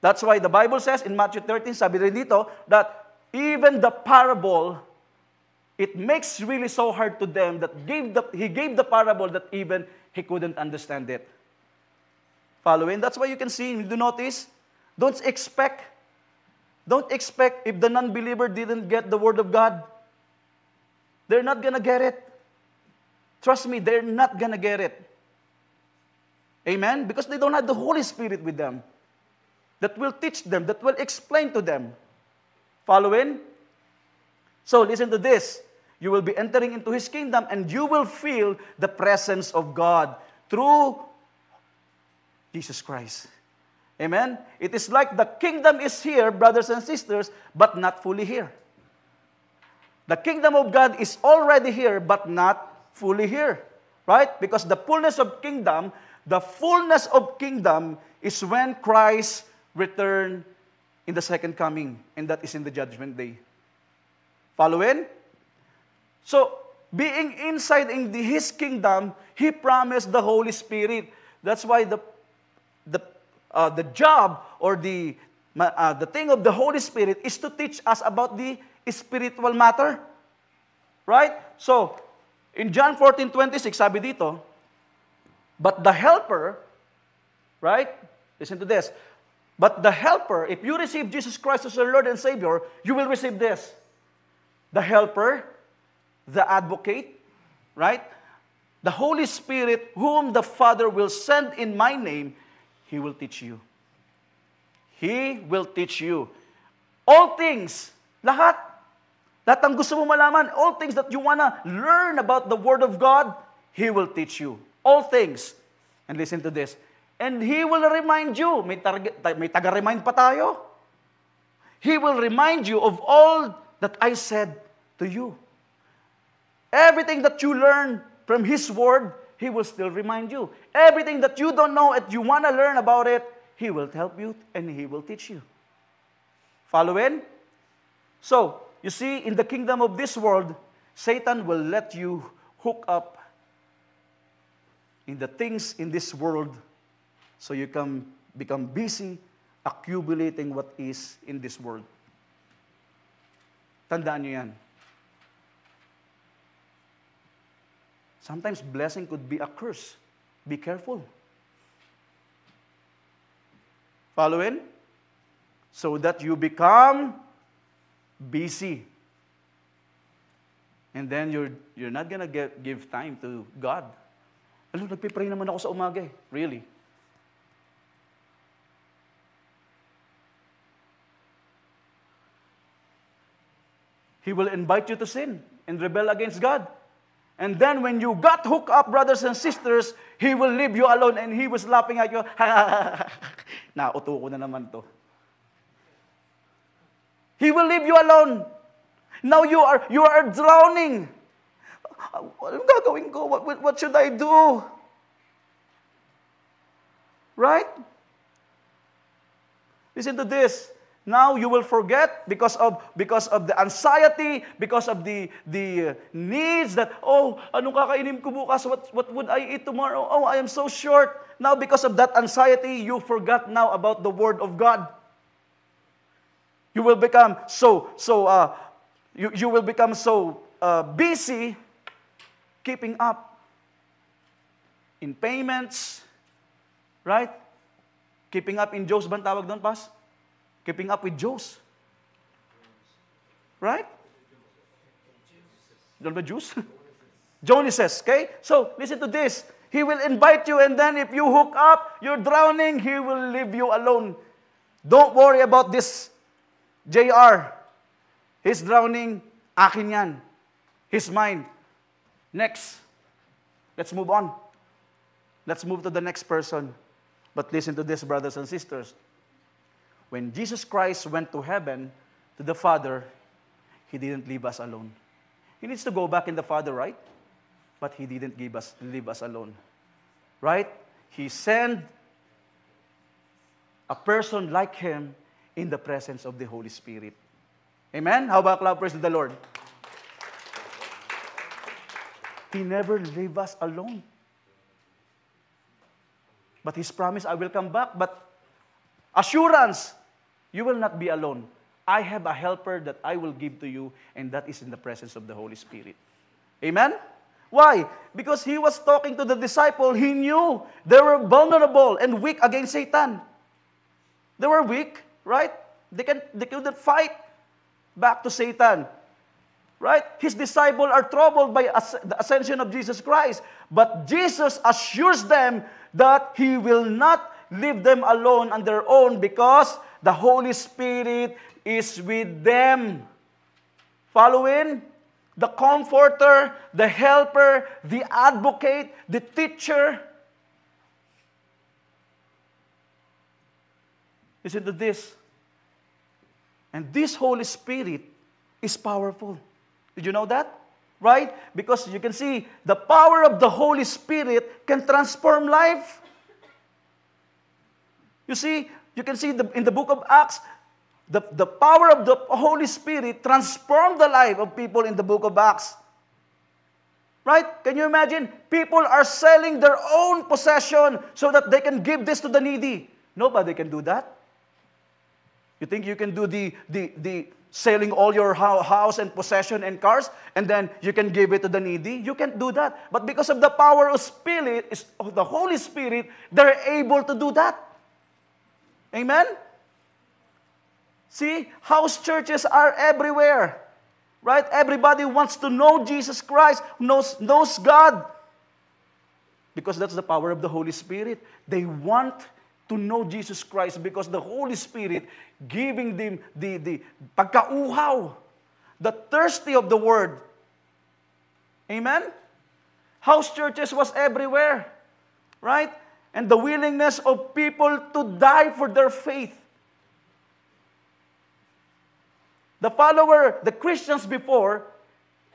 That's why the Bible says in Matthew 13, sabi rin dito, that even the parable, it makes really so hard to them that he gave the parable that even he couldn't understand it. Following? That's why you can see, you do notice, don't expect if the non-believer didn't get the Word of God. They're not gonna get it. Trust me, they're not gonna get it. Amen? Because they don't have the Holy Spirit with them that will teach them, that will explain to them. Following? So listen to this. You will be entering into His kingdom and you will feel the presence of God through Jesus Christ. Amen? It is like the kingdom is here, brothers and sisters, but not fully here. The kingdom of God is already here, but not fully here. Right? Because the fullness of kingdom is when Christ returned in the second coming, and that is in the judgment day. Following? So, being inside in His kingdom, He promised the Holy Spirit. That's why the job or the thing of the Holy Spirit is to teach us about the spiritual matter. Right? So, in John 14:26, sabi dito, but the Helper, right? Listen to this. But the Helper, if you receive Jesus Christ as your Lord and Savior, you will receive this. The Helper, the Advocate, right? The Holy Spirit, whom the Father will send in my name, He will teach you. He will teach you. All things, lahat ang gusto mo malaman, all things that you wanna learn about the Word of God, He will teach you. All things. And listen to this. And He will remind you. May taga-remind pa tayo. He will remind you of all that I said to you. Everything that you learn from His Word, He will still remind you. Everything that you don't know and you want to learn about it, He will help you and He will teach you. Following? So, you see, in the kingdom of this world, Satan will let you hook up in the things in this world so you can become busy accumulating what is in this world. Tandaan nyo yan. Sometimes blessing could be a curse. Be careful. Following? So that you become busy. And then you're not gonna give time to God. Alam, nagpipray naman ako sa umaga eh. Really. He will invite you to sin and rebel against God. And then when you got hooked up, brothers and sisters, He will leave you alone and He was laughing at you. Nauto ko na naman to. He will leave you alone. Now you are drowning. Anong gagawin ko? What should I do? Right? Listen to this. Now you will forget because of the anxiety, because of the needs that, oh, anong kakainin ko bukas? What would I eat tomorrow? Oh, I am so short. Now because of that anxiety, you forgot now about the Word of God. You will become so busy keeping up in payments, right? Keeping up in Joes, ba tawag doon, Pas? Keeping up with Joes. Right? Don't ba Jews? Joneses, okay? So, listen to this. He will invite you and then if you hook up, you're drowning, He will leave you alone. Don't worry about this JR. He's drowning. Akin yan. His mine. Next. Let's move on. Let's move to the next person. But listen to this, brothers and sisters. When Jesus Christ went to heaven, to the Father, He didn't leave us alone. He needs to go back in the Father, right? But He didn't leave us alone. Right? He sent a person like Him in the presence of the Holy Spirit. Amen? How about clap praise to the Lord? He never leave us alone. But His promise, I will come back. But assurance, you will not be alone. I have a helper that I will give to you, and that is in the presence of the Holy Spirit. Amen? Why? Because He was talking to the disciple. He knew they were vulnerable and weak against Satan. They were weak, right? They couldn't fight back to Satan. Right? His disciples are troubled by the ascension of Jesus Christ. But Jesus assures them that He will not leave them alone on their own because the Holy Spirit is with them. Following? The comforter, the helper, the advocate, the teacher. Listen to this. And this Holy Spirit is powerful. Did you know that? Right? Because you can see the power of the Holy Spirit can transform life. You see, you can see in the book of Acts, the power of the Holy Spirit transformed the life of people in the book of Acts. Right? Can you imagine? People are selling their own possession so that they can give this to the needy. Nobody can do that. You think you can do the selling all your house and possession and cars, and then you can give it to the needy? You can't do that. But because of the power of the Holy Spirit, they're able to do that. Amen? See, house churches are everywhere. Right? Everybody wants to know Jesus Christ, knows God. Because that's the power of the Holy Spirit. They want to know Jesus Christ because the Holy Spirit giving them the pagkauhaw, the thirsty of the Word. Amen? House churches was everywhere. Right? And the willingness of people to die for their faith. The Christians before,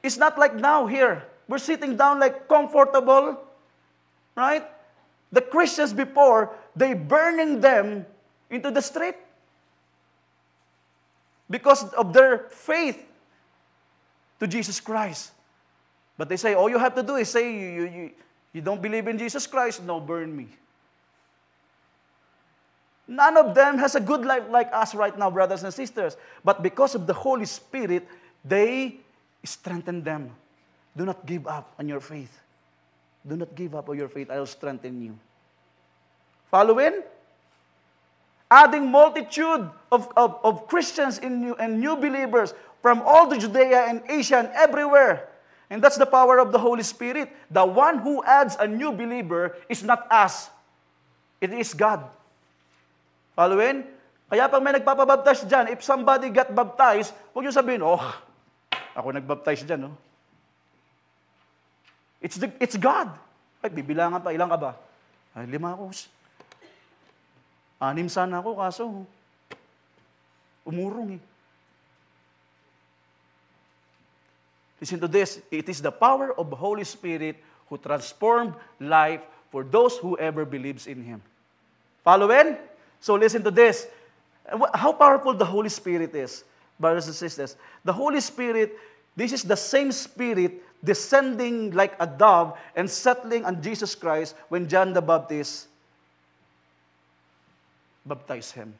is not like now here. We're sitting down like comfortable. Right? The Christians before, they burning them into the street. Because of their faith to Jesus Christ. But they say, all you have to do is say, you don't believe in Jesus Christ, no, burn me. None of them has a good life like us right now, brothers and sisters. But because of the Holy Spirit, they strengthen them. Do not give up on your faith. Do not give up on your faith. I will strengthen you. Following? Adding multitude of Christians and new believers from all the Judea and Asia and everywhere. And that's the power of the Holy Spirit. The one who adds a new believer is not us. It is God. Following? Kaya pag may nagpapabaptize dyan, if somebody got baptized, huwag nyo sabihin, ako nagbaptize dyan, no? It's God. Ay, bibilangan pa, ilang ka ba? Ay, 5 ako. 6 sana ako, kaso umurong eh. Listen to this. It is the power of the Holy Spirit who transformed life for those who ever believes in Him. Following? So listen to this. How powerful the Holy Spirit is, brothers and sisters. The Holy Spirit, this is the same Spirit descending like a dove and settling on Jesus Christ when John the Baptist baptized Him.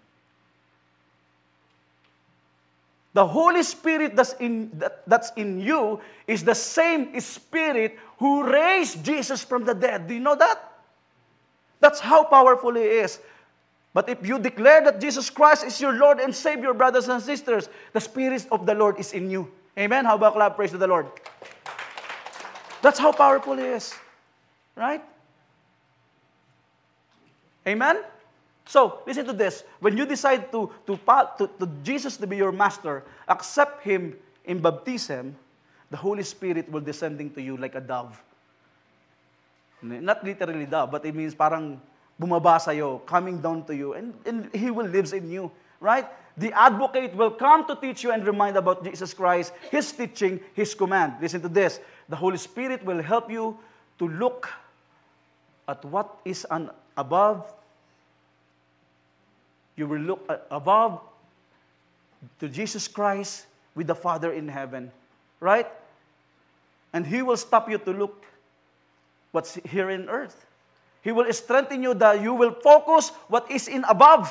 The Holy Spirit that's in you is the same Spirit who raised Jesus from the dead. Do you know that? That's how powerful He is. But if you declare that Jesus Christ is your Lord and Savior, brothers and sisters, the Spirit of the Lord is in you. Amen? How about clap? Praise to the Lord. That's how powerful He is. Right? Amen? So, listen to this. When you decide to Jesus to be your master, accept Him in baptism, the Holy Spirit will descending to you like a dove. Not literally dove, but it means parang bumaba sa'yo, coming down to you, and He will lives in you. Right? The advocate will come to teach you and remind about Jesus Christ, His teaching, His command. Listen to this. The Holy Spirit will help you to look at what is above. You will look above to Jesus Christ with the Father in heaven. Right? And He will stop you to look what's here in earth. He will strengthen you that you will focus what is in above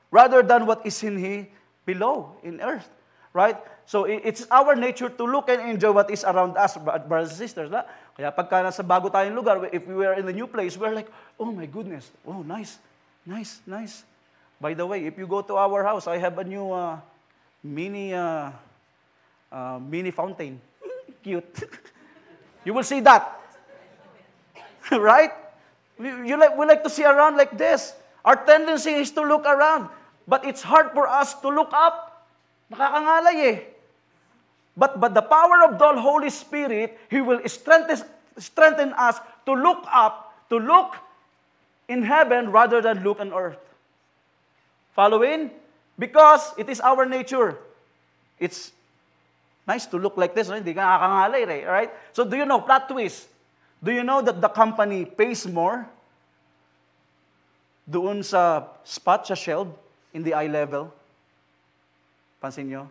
rather than what is in below, in earth. Right? So it's our nature to look and enjoy what is around us, brothers and sisters. Na? Kaya pagka nasa bago tayong lugar, if we were in a new place, we're like, oh my goodness, oh nice, nice, nice. By the way, if you go to our house, I have a new mini fountain. Cute. You will see that. Right? We like to see around like this. Our tendency is to look around. But it's hard for us to look up. Nakakangalay eh. But the power of the Holy Spirit, He will strengthen us to look up, to look in heaven rather than look on earth. Following? Because it is our nature. It's nice to look like this. Hindi ka nakakangalay, right? So do you know, plot twist, do you know that the company pays more doon sa spot, sa shelf, in the eye level? Pansin nyo?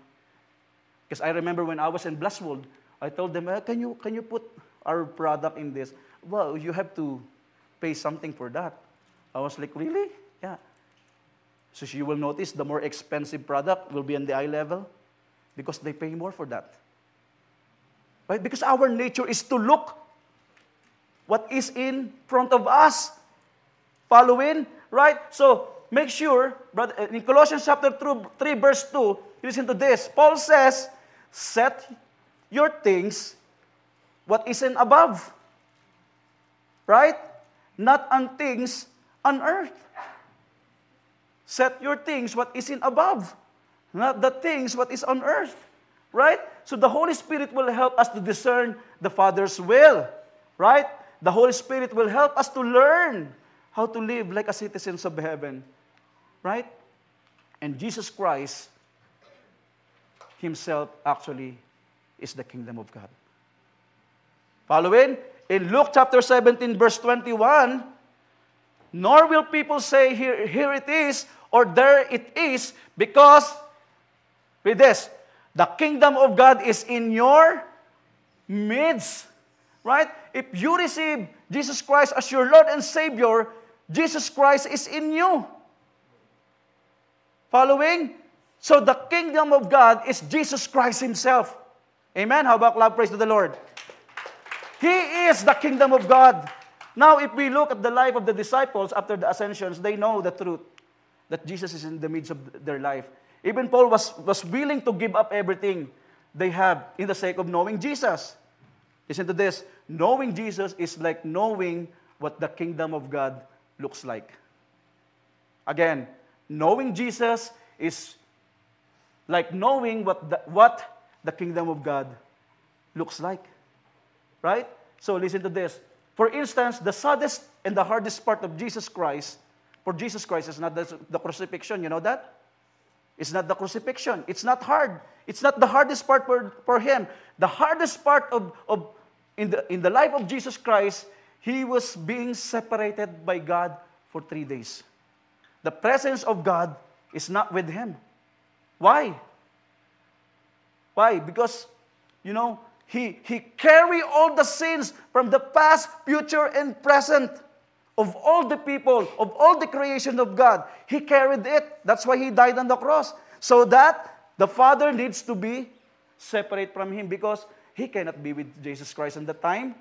Because I remember when I was in Blesswood, I told them, can you put our product in this? Well, you have to pay something for that. I was like, really? Yeah. So you will notice the more expensive product will be in the eye level because they pay more for that. Right? Because our nature is to look what is in front of us. Following? Right? So, make sure, brother, in Colossians chapter 3, verse 2, listen to this. Paul says, set your things what is in above. Right? Not on things on earth. Set your things what is in above. Not the things what is on earth. Right? So the Holy Spirit will help us to discern the Father's will. Right? The Holy Spirit will help us to learn how to live like a citizens of heaven. Right? And Jesus Christ Himself actually is the kingdom of God. Following? In Luke chapter 17, verse 21, nor will people say, here it is, or there it is, because, with this, the kingdom of God is in your midst. Right? If you receive Jesus Christ as your Lord and Savior, Jesus Christ is in you. Following? So the kingdom of God is Jesus Christ Himself. Amen? How about loud praise to the Lord? He is the kingdom of God. Now, if we look at the life of the disciples after the ascensions, they know the truth, that Jesus is in the midst of their life. Even Paul was willing to give up everything they have in the sake of knowing Jesus. Listen to this. Knowing Jesus is like knowing what the kingdom of God looks like. Again, knowing Jesus is like knowing what the kingdom of God looks like. Right? So listen to this. For instance, the saddest and the hardest part of Jesus Christ, for Jesus Christ, is not the crucifixion. You know that? It's not the crucifixion. It's not hard. It's not the hardest part for Him. The hardest part in the life of Jesus Christ, He was being separated by God for 3 days. The presence of God is not with Him. Why? Why? Because, He carried all the sins from the past, future, and present of all the people, of all the creation of God. He carried it. That's why He died on the cross. So that the Father needs to be separate from Him because He cannot be with Jesus Christ in the time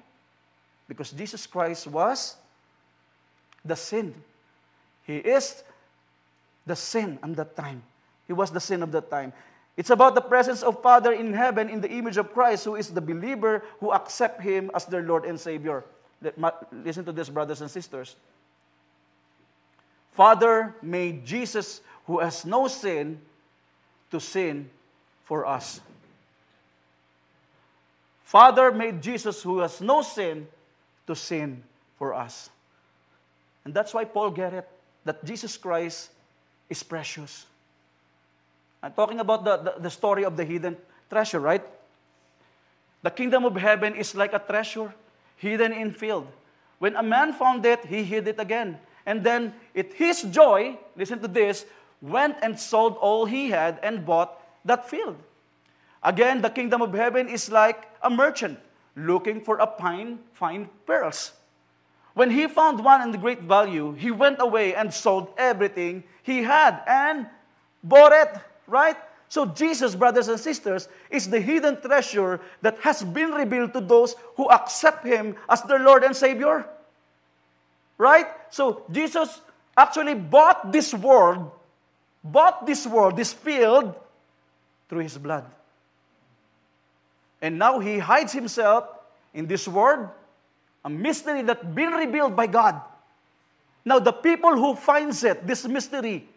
because Jesus Christ was the sin. He is the sin at that time. He was the sin of that time. It's about the presence of Father in heaven in the image of Christ, who is the believer who accept Him as their Lord and Savior. Listen to this, brothers and sisters. Father made Jesus, who has no sin, to sin for us. Father made Jesus, who has no sin, to sin for us. And that's why Paul get it, that Jesus Christ is precious. I'm talking about the story of the hidden treasure, right? The kingdom of heaven is like a treasure hidden in field. When a man found it, he hid it again. And then, his joy, listen to this, went and sold all he had and bought that field. Again, the kingdom of heaven is like a merchant looking for fine pearls. When he found one in the great value, he went away and sold everything he had and bought it, right? So Jesus, brothers and sisters, is the hidden treasure that has been revealed to those who accept Him as their Lord and Savior. Right? So Jesus actually bought this world, this field, through His blood. And now He hides Himself in this world, a mystery that's been revealed by God. Now the people who finds it, this mystery,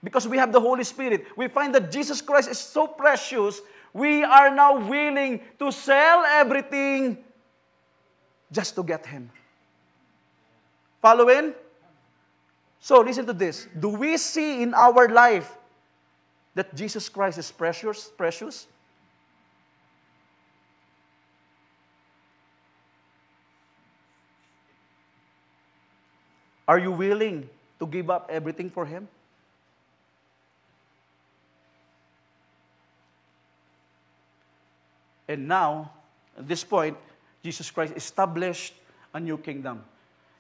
because we have the Holy Spirit, we find that Jesus Christ is so precious, we are now willing to sell everything just to get Him. Following? So listen to this. Do we see in our life that Jesus Christ is precious? Are you willing to give up everything for Him? And now, at this point, Jesus Christ established a new kingdom.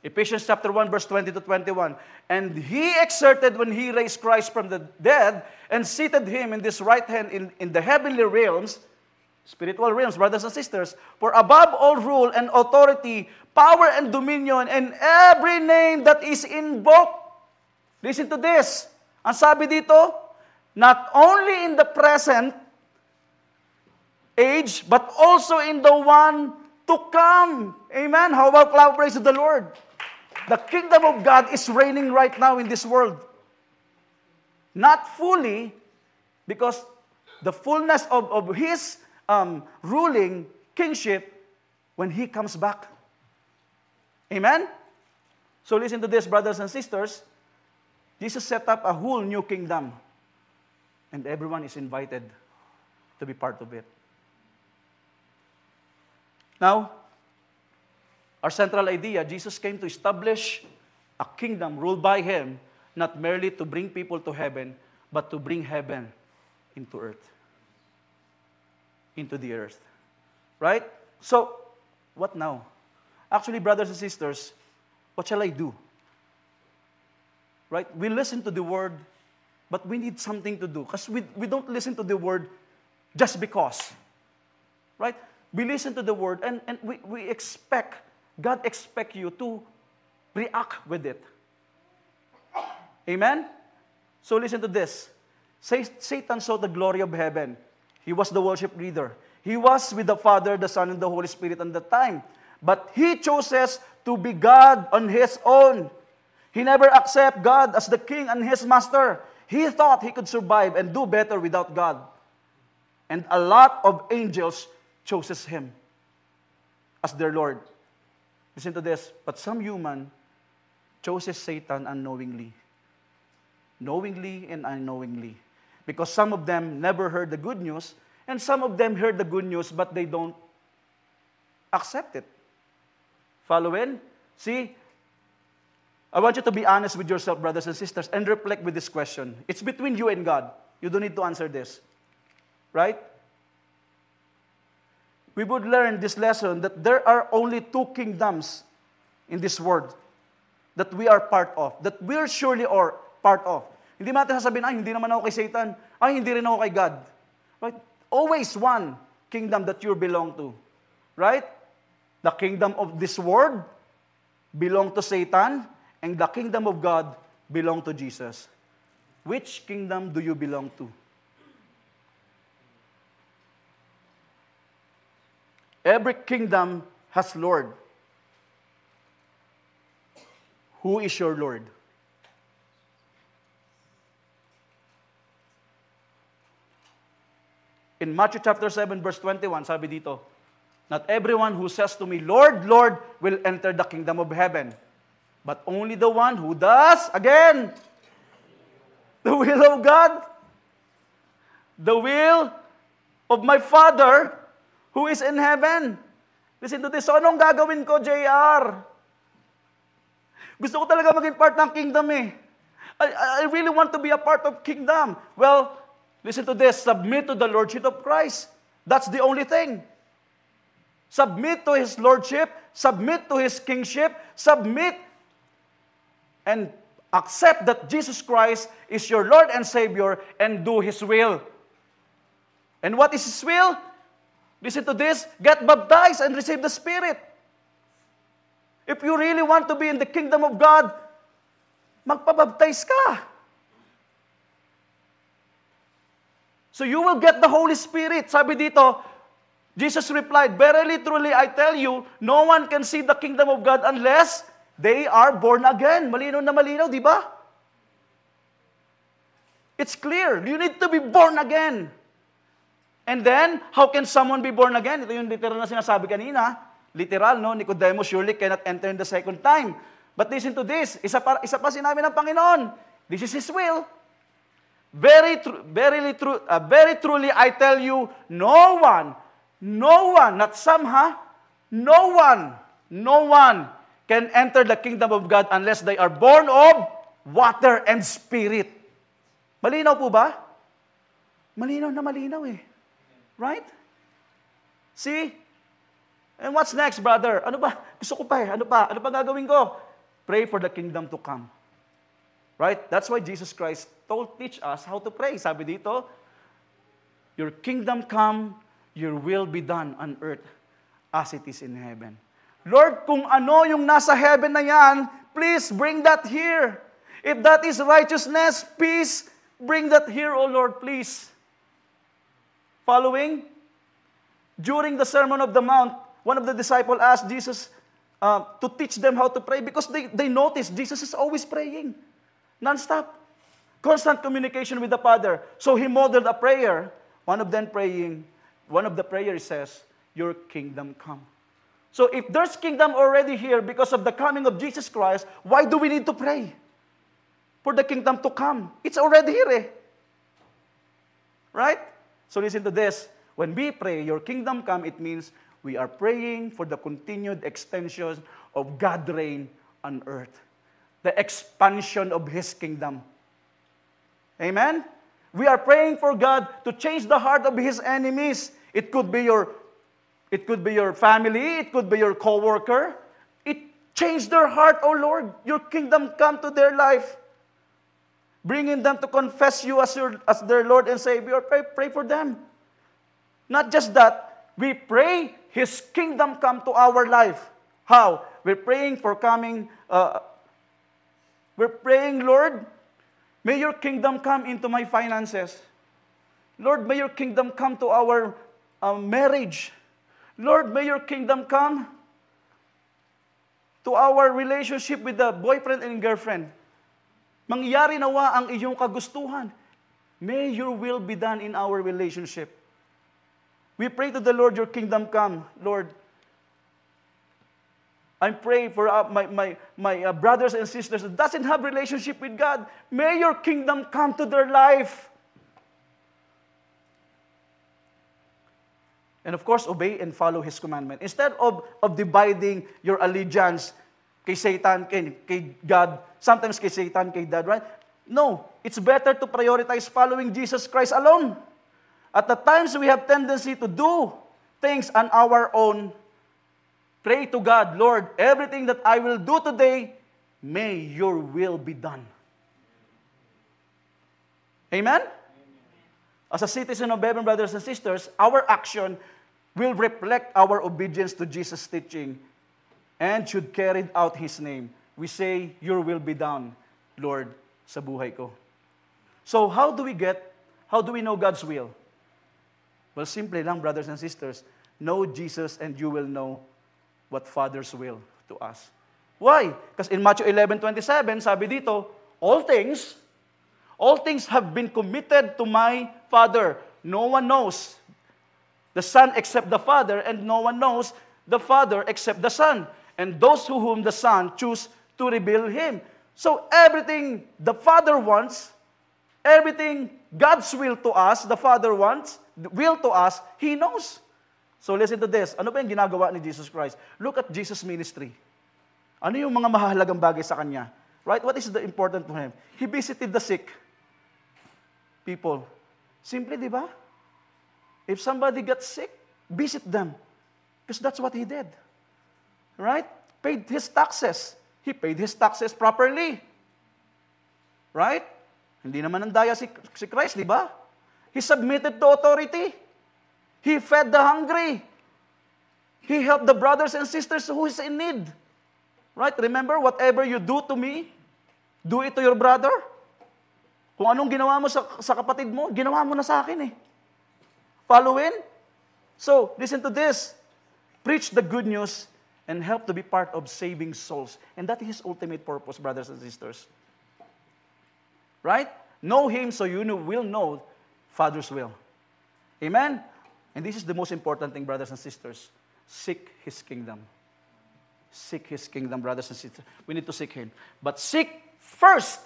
Ephesians chapter 1, verse 20 to 21. And He exerted when He raised Christ from the dead and seated Him in this right hand in the heavenly realms, spiritual realms, brothers and sisters, for above all rule and authority, power and dominion, and every name that is invoked. Listen to this. Ang sabi dito, not only in the present age, but also in the one to come. Amen? How about cloud praise to the Lord? The kingdom of God is reigning right now in this world. Not fully, because the fullness of His ruling kingship when He comes back. Amen? So listen to this, brothers and sisters. Jesus set up a whole new kingdom. And everyone is invited to be part of it. Now, our central idea, Jesus came to establish a kingdom ruled by Him, not merely to bring people to heaven, but to bring heaven into earth. Into the earth. Right? So, what now? Actually, brothers and sisters, what shall I do? Right? We listen to the word, but we need something to do. Because we don't listen to the word just because. Right? We listen to the word and we expect, God expects you to react with it. Amen? So listen to this. Satan saw the glory of heaven. He was the worship leader. He was with the Father, the Son, and the Holy Spirit at that time. But he chooses to be God on his own. He never accepted God as the king and his master. He thought he could survive and do better without God. And a lot of angels chooses him as their Lord. Listen to this. But some human chooses Satan unknowingly. Knowingly and unknowingly. Because some of them never heard the good news, and some of them heard the good news, but they don't accept it. Following? See, I want you to be honest with yourself, brothers and sisters, and reflect with this question. It's between you and God. You don't need to answer this. Right? We would learn this lesson that there are only two kingdoms in this world that we are part of, that we surely are part of. Hindi natin sasabihin, ay, hindi naman ako kay Satan, ay, hindi rin ako kay God. Right? Always one kingdom that you belong to. Right? The kingdom of this world belong to Satan, and the kingdom of God belong to Jesus. Which kingdom do you belong to? Every kingdom has Lord. Who is your Lord? In Matthew chapter 7, verse 21, sabi dito, not everyone who says to me, Lord, Lord, will enter the kingdom of heaven, but only the one who does, again, the will of God. the will of my Father who is in heaven. Listen to this. So anong gagawin ko, JR? Gusto ko talaga maging part ng kingdom eh. I really want to be a part of kingdom. Well, listen to this. Submit to the Lordship of Christ. That's the only thing. Submit to His Lordship. Submit to His kingship. Submit and accept that Jesus Christ is your Lord and Savior and do His will. And what is His will? Listen to this. Get baptized and receive the Spirit. If you really want to be in the kingdom of God, magpabaptize ka. So you will get the Holy Spirit. Sabi dito, Jesus replied, "Verily, truly, I tell you, no one can see the kingdom of God unless they are born again." Malinaw na malinaw, di ba? It's clear. You need to be born again. And then, how can someone be born again? Ito yung literal na sinasabi kanina. Literal, no? Nicodemus surely cannot enter in the second time. But listen to this. Isa pa sinabi ng Panginoon. This is His will. Very truly, I tell you, no one, not some, no one can enter the kingdom of God unless they are born of water and spirit. Malinaw po ba? Malinaw na malinaw eh. Right? See? And what's next, brother? Ano ba? Gusto ko pa eh. Ano pa? Ano pa gagawin ko? Pray for the kingdom to come. Right? That's why Jesus Christ teach us how to pray. Sabi dito, your kingdom come, your will be done on earth as it is in heaven. Lord, kung ano yung nasa heaven na yan, please bring that here. If that is righteousness, peace, bring that here, O Lord, please. Following, during the Sermon of the Mount, one of the disciples asked Jesus to teach them how to pray because they noticed Jesus is always praying. Non-stop. Constant communication with the Father. So He modeled a prayer. One of the prayers says, your kingdom come. So if there's kingdom already here because of the coming of Jesus Christ, why do we need to pray? For the kingdom to come. It's already here eh. Right? So listen to this. When we pray, your kingdom come, it means we are praying for the continued extension of God's reign on earth. The expansion of His kingdom. Amen? We are praying for God to change the heart of His enemies. It could be your family. It could be your co-worker. It changed their heart, oh Lord. Your kingdom come to their life. Bringing them to confess You as their Lord and Savior. Pray for them. Not just that, we pray His kingdom come to our life. How? We're praying for coming. We're praying, Lord, may Your kingdom come into my finances. Lord, may Your kingdom come to our marriage. Lord, may Your kingdom come to our relationship with the boyfriend and girlfriend. Mangyari nawa ang iyong kagustuhan. May Your will be done in our relationship. We pray to the Lord, Your kingdom come. Lord, I'm praying for my brothers and sisters that doesn't have relationship with God. May Your kingdom come to their life. And of course, obey and follow His commandment. Instead of dividing your allegiance kay Satan, kay God, sometimes kay Satan, kay God, right? No, it's better to prioritize following Jesus Christ alone. At the times we have tendency to do things on our own, pray to God, Lord, everything that I will do today, may Your will be done. Amen? As a citizen of heaven, brothers and sisters, our action will reflect our obedience to Jesus' teaching and should carry out His name. We say, Your will be done, Lord, sa buhay ko. So how do we know God's will? Well, simply lang, brothers and sisters, know Jesus and you will know what Father's will to us. Why? Because in Matthew 11:27, sabi dito, all things have been committed to my Father. No one knows the Son except the Father, and no one knows the Father except the Son, and those whom the Son choose to reveal Him. So everything the Father wants, Everything God's will to us, the Father wants, the will to us, He knows. So listen to this. Ano ba yung ginagawa ni Jesus Christ? Look at Jesus' ministry. Ano yung mga mahalagang bagay sa Kanya? Right? What is the important to Him? He visited the sick people. Simply, di ba? If somebody got sick, visit them. Because that's what He did. Right? Paid His taxes. He paid His taxes properly. Right? Hindi naman ang daya si Christ, di ba? He submitted to authority. He fed the hungry. He helped the brothers and sisters who is in need. Right? Remember, whatever you do to me, do it to your brother. Kung anong ginawa mo sa kapatid mo, ginawa mo na sa akin eh. Following? So, listen to this. Preach the good news and help to be part of saving souls. And that is His ultimate purpose, brothers and sisters. Right? Know Him so you will know Father's will. Amen? And this is the most important thing, brothers and sisters. Seek His kingdom. Seek His kingdom, brothers and sisters. We need to seek Him. But seek first.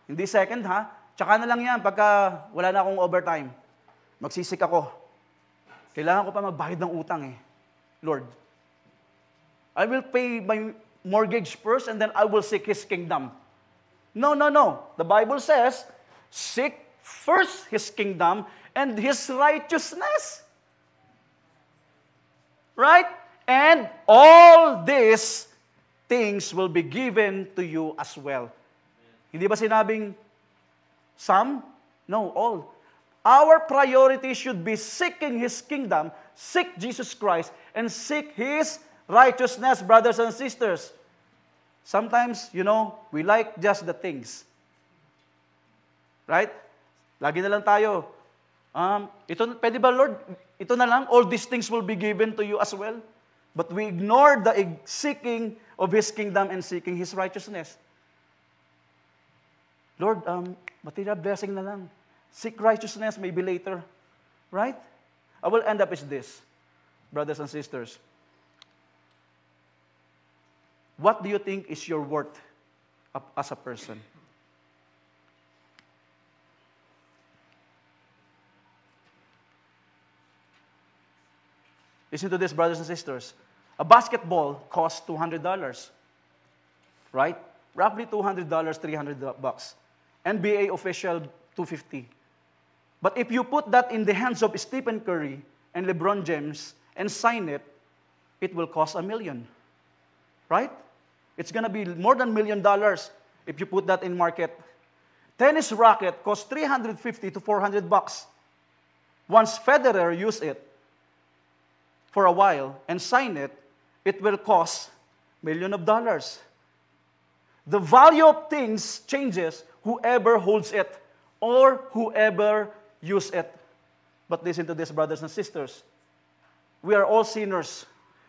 Hindi second, ha? Tsaka na lang yan pagka wala na akong overtime. Magsisik ako. Kailangan ko pa magbayad ng utang eh. Lord, I will pay my mortgage first and then I will seek His kingdom. No, no, no. The Bible says, seek first His kingdom and His righteousness. Right? And all these things will be given to you as well. Hindi ba sinabing some? No, all. Our priority should be seeking His kingdom, seek Jesus Christ, and seek His righteousness, brothers and sisters. Sometimes, we like just the things. Right? Lagi na lang tayo. Pwede ba, Lord? Ito na lang, all these things will be given to you as well. But we ignore the seeking of His kingdom and seeking His righteousness. Lord, material blessing na lang. Seek righteousness, maybe later. Right? I will end up is this, brothers and sisters. What do you think is your worth as a person? Listen to this, brothers and sisters. A basketball costs $200. Right? Roughly $200, $300. NBA official, $250. But if you put that in the hands of Stephen Curry and LeBron James and sign it, it will cost $1 million. Right? It's going to be more than $1 million if you put that in market. Tennis racket costs $350 to $400. Once Federer use it for a while and sign it, it will cost $1 million. The value of things changes whoever holds it or whoever use it. But listen to this, brothers and sisters. We are all sinners.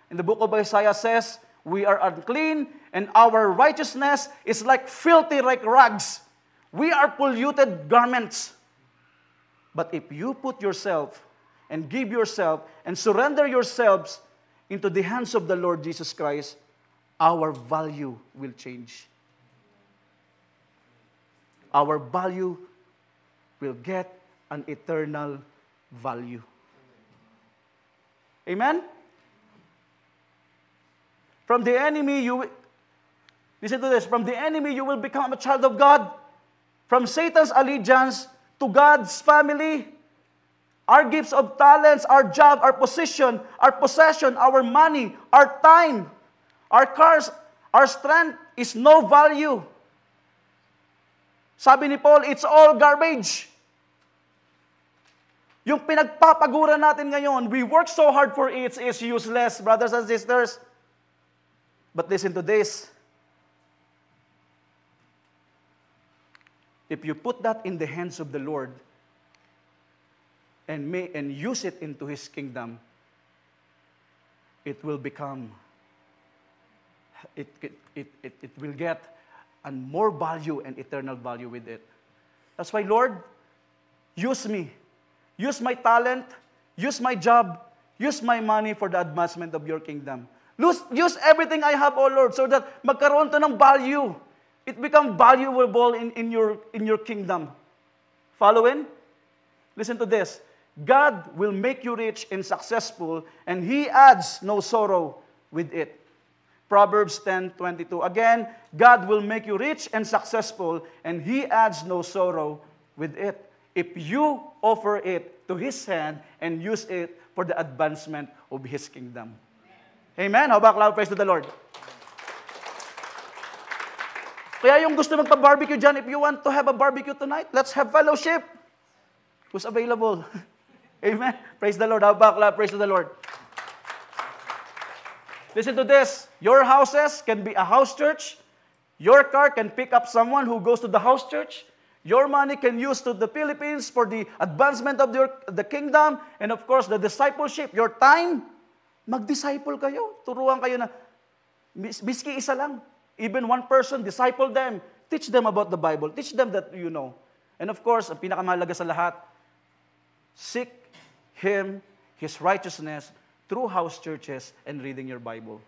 In the book of Isaiah says, we are unclean and our righteousness is like filthy like rags. We are polluted garments. But if you put yourself and give yourself and surrender yourselves into the hands of the Lord Jesus Christ, our value will change. Our value will get an eternal value. Amen? From the enemy, listen to this, from the enemy you will become a child of God. From Satan's allegiance to God's family. Our gifts of talents, our job, our position, our possession, our money, our time, our cars, our strength is no value. Sabi ni Paul, it's all garbage. Yung pinagpapaguran natin ngayon, we work so hard for it, is useless, brothers and sisters. But listen to this. If you put that in the hands of the Lord and use it into His kingdom, it will become, it will get and more value and eternal value with it. That's why, Lord, use me. Use my talent, use my job, use my money for the advancement of your kingdom. Use everything I have, O Lord, so that magkaroon to ng value. It become valuable in your kingdom. Following? Listen to this. God will make you rich and successful, and He adds no sorrow with it. Proverbs 10:22. Again, God will make you rich and successful, and He adds no sorrow with it, if you offer it to His hand and use it for the advancement of His kingdom. Amen? How about loud praise to the Lord? Kaya yung gusto magpa-barbecue dyan, if you want to have a barbecue tonight, let's have fellowship. Who's available? Amen? Praise the Lord. How about loud praise to the Lord? Listen to this. Your houses can be a house church. Your car can pick up someone who goes to the house church. Your money can use to the Philippines for the advancement of the kingdom. And of course, the discipleship. Your time, mag-disciple kayo. Turuan kayo na, miski isa lang. Even one person, disciple them. Teach them about the Bible. Teach them that you know. And of course, ang pinakamahalaga sa lahat, seek Him, His righteousness, through house churches and reading your Bible.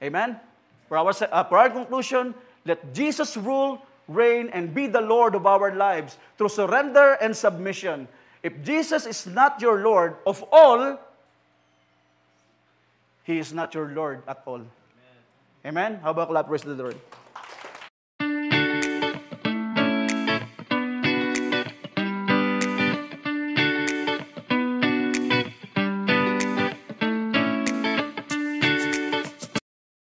Amen? For our conclusion, let Jesus rule, reign, and be the Lord of our lives through surrender and submission. If Jesus is not your Lord of all, He is not your Lord at all. Amen? How about clap praise to the Lord?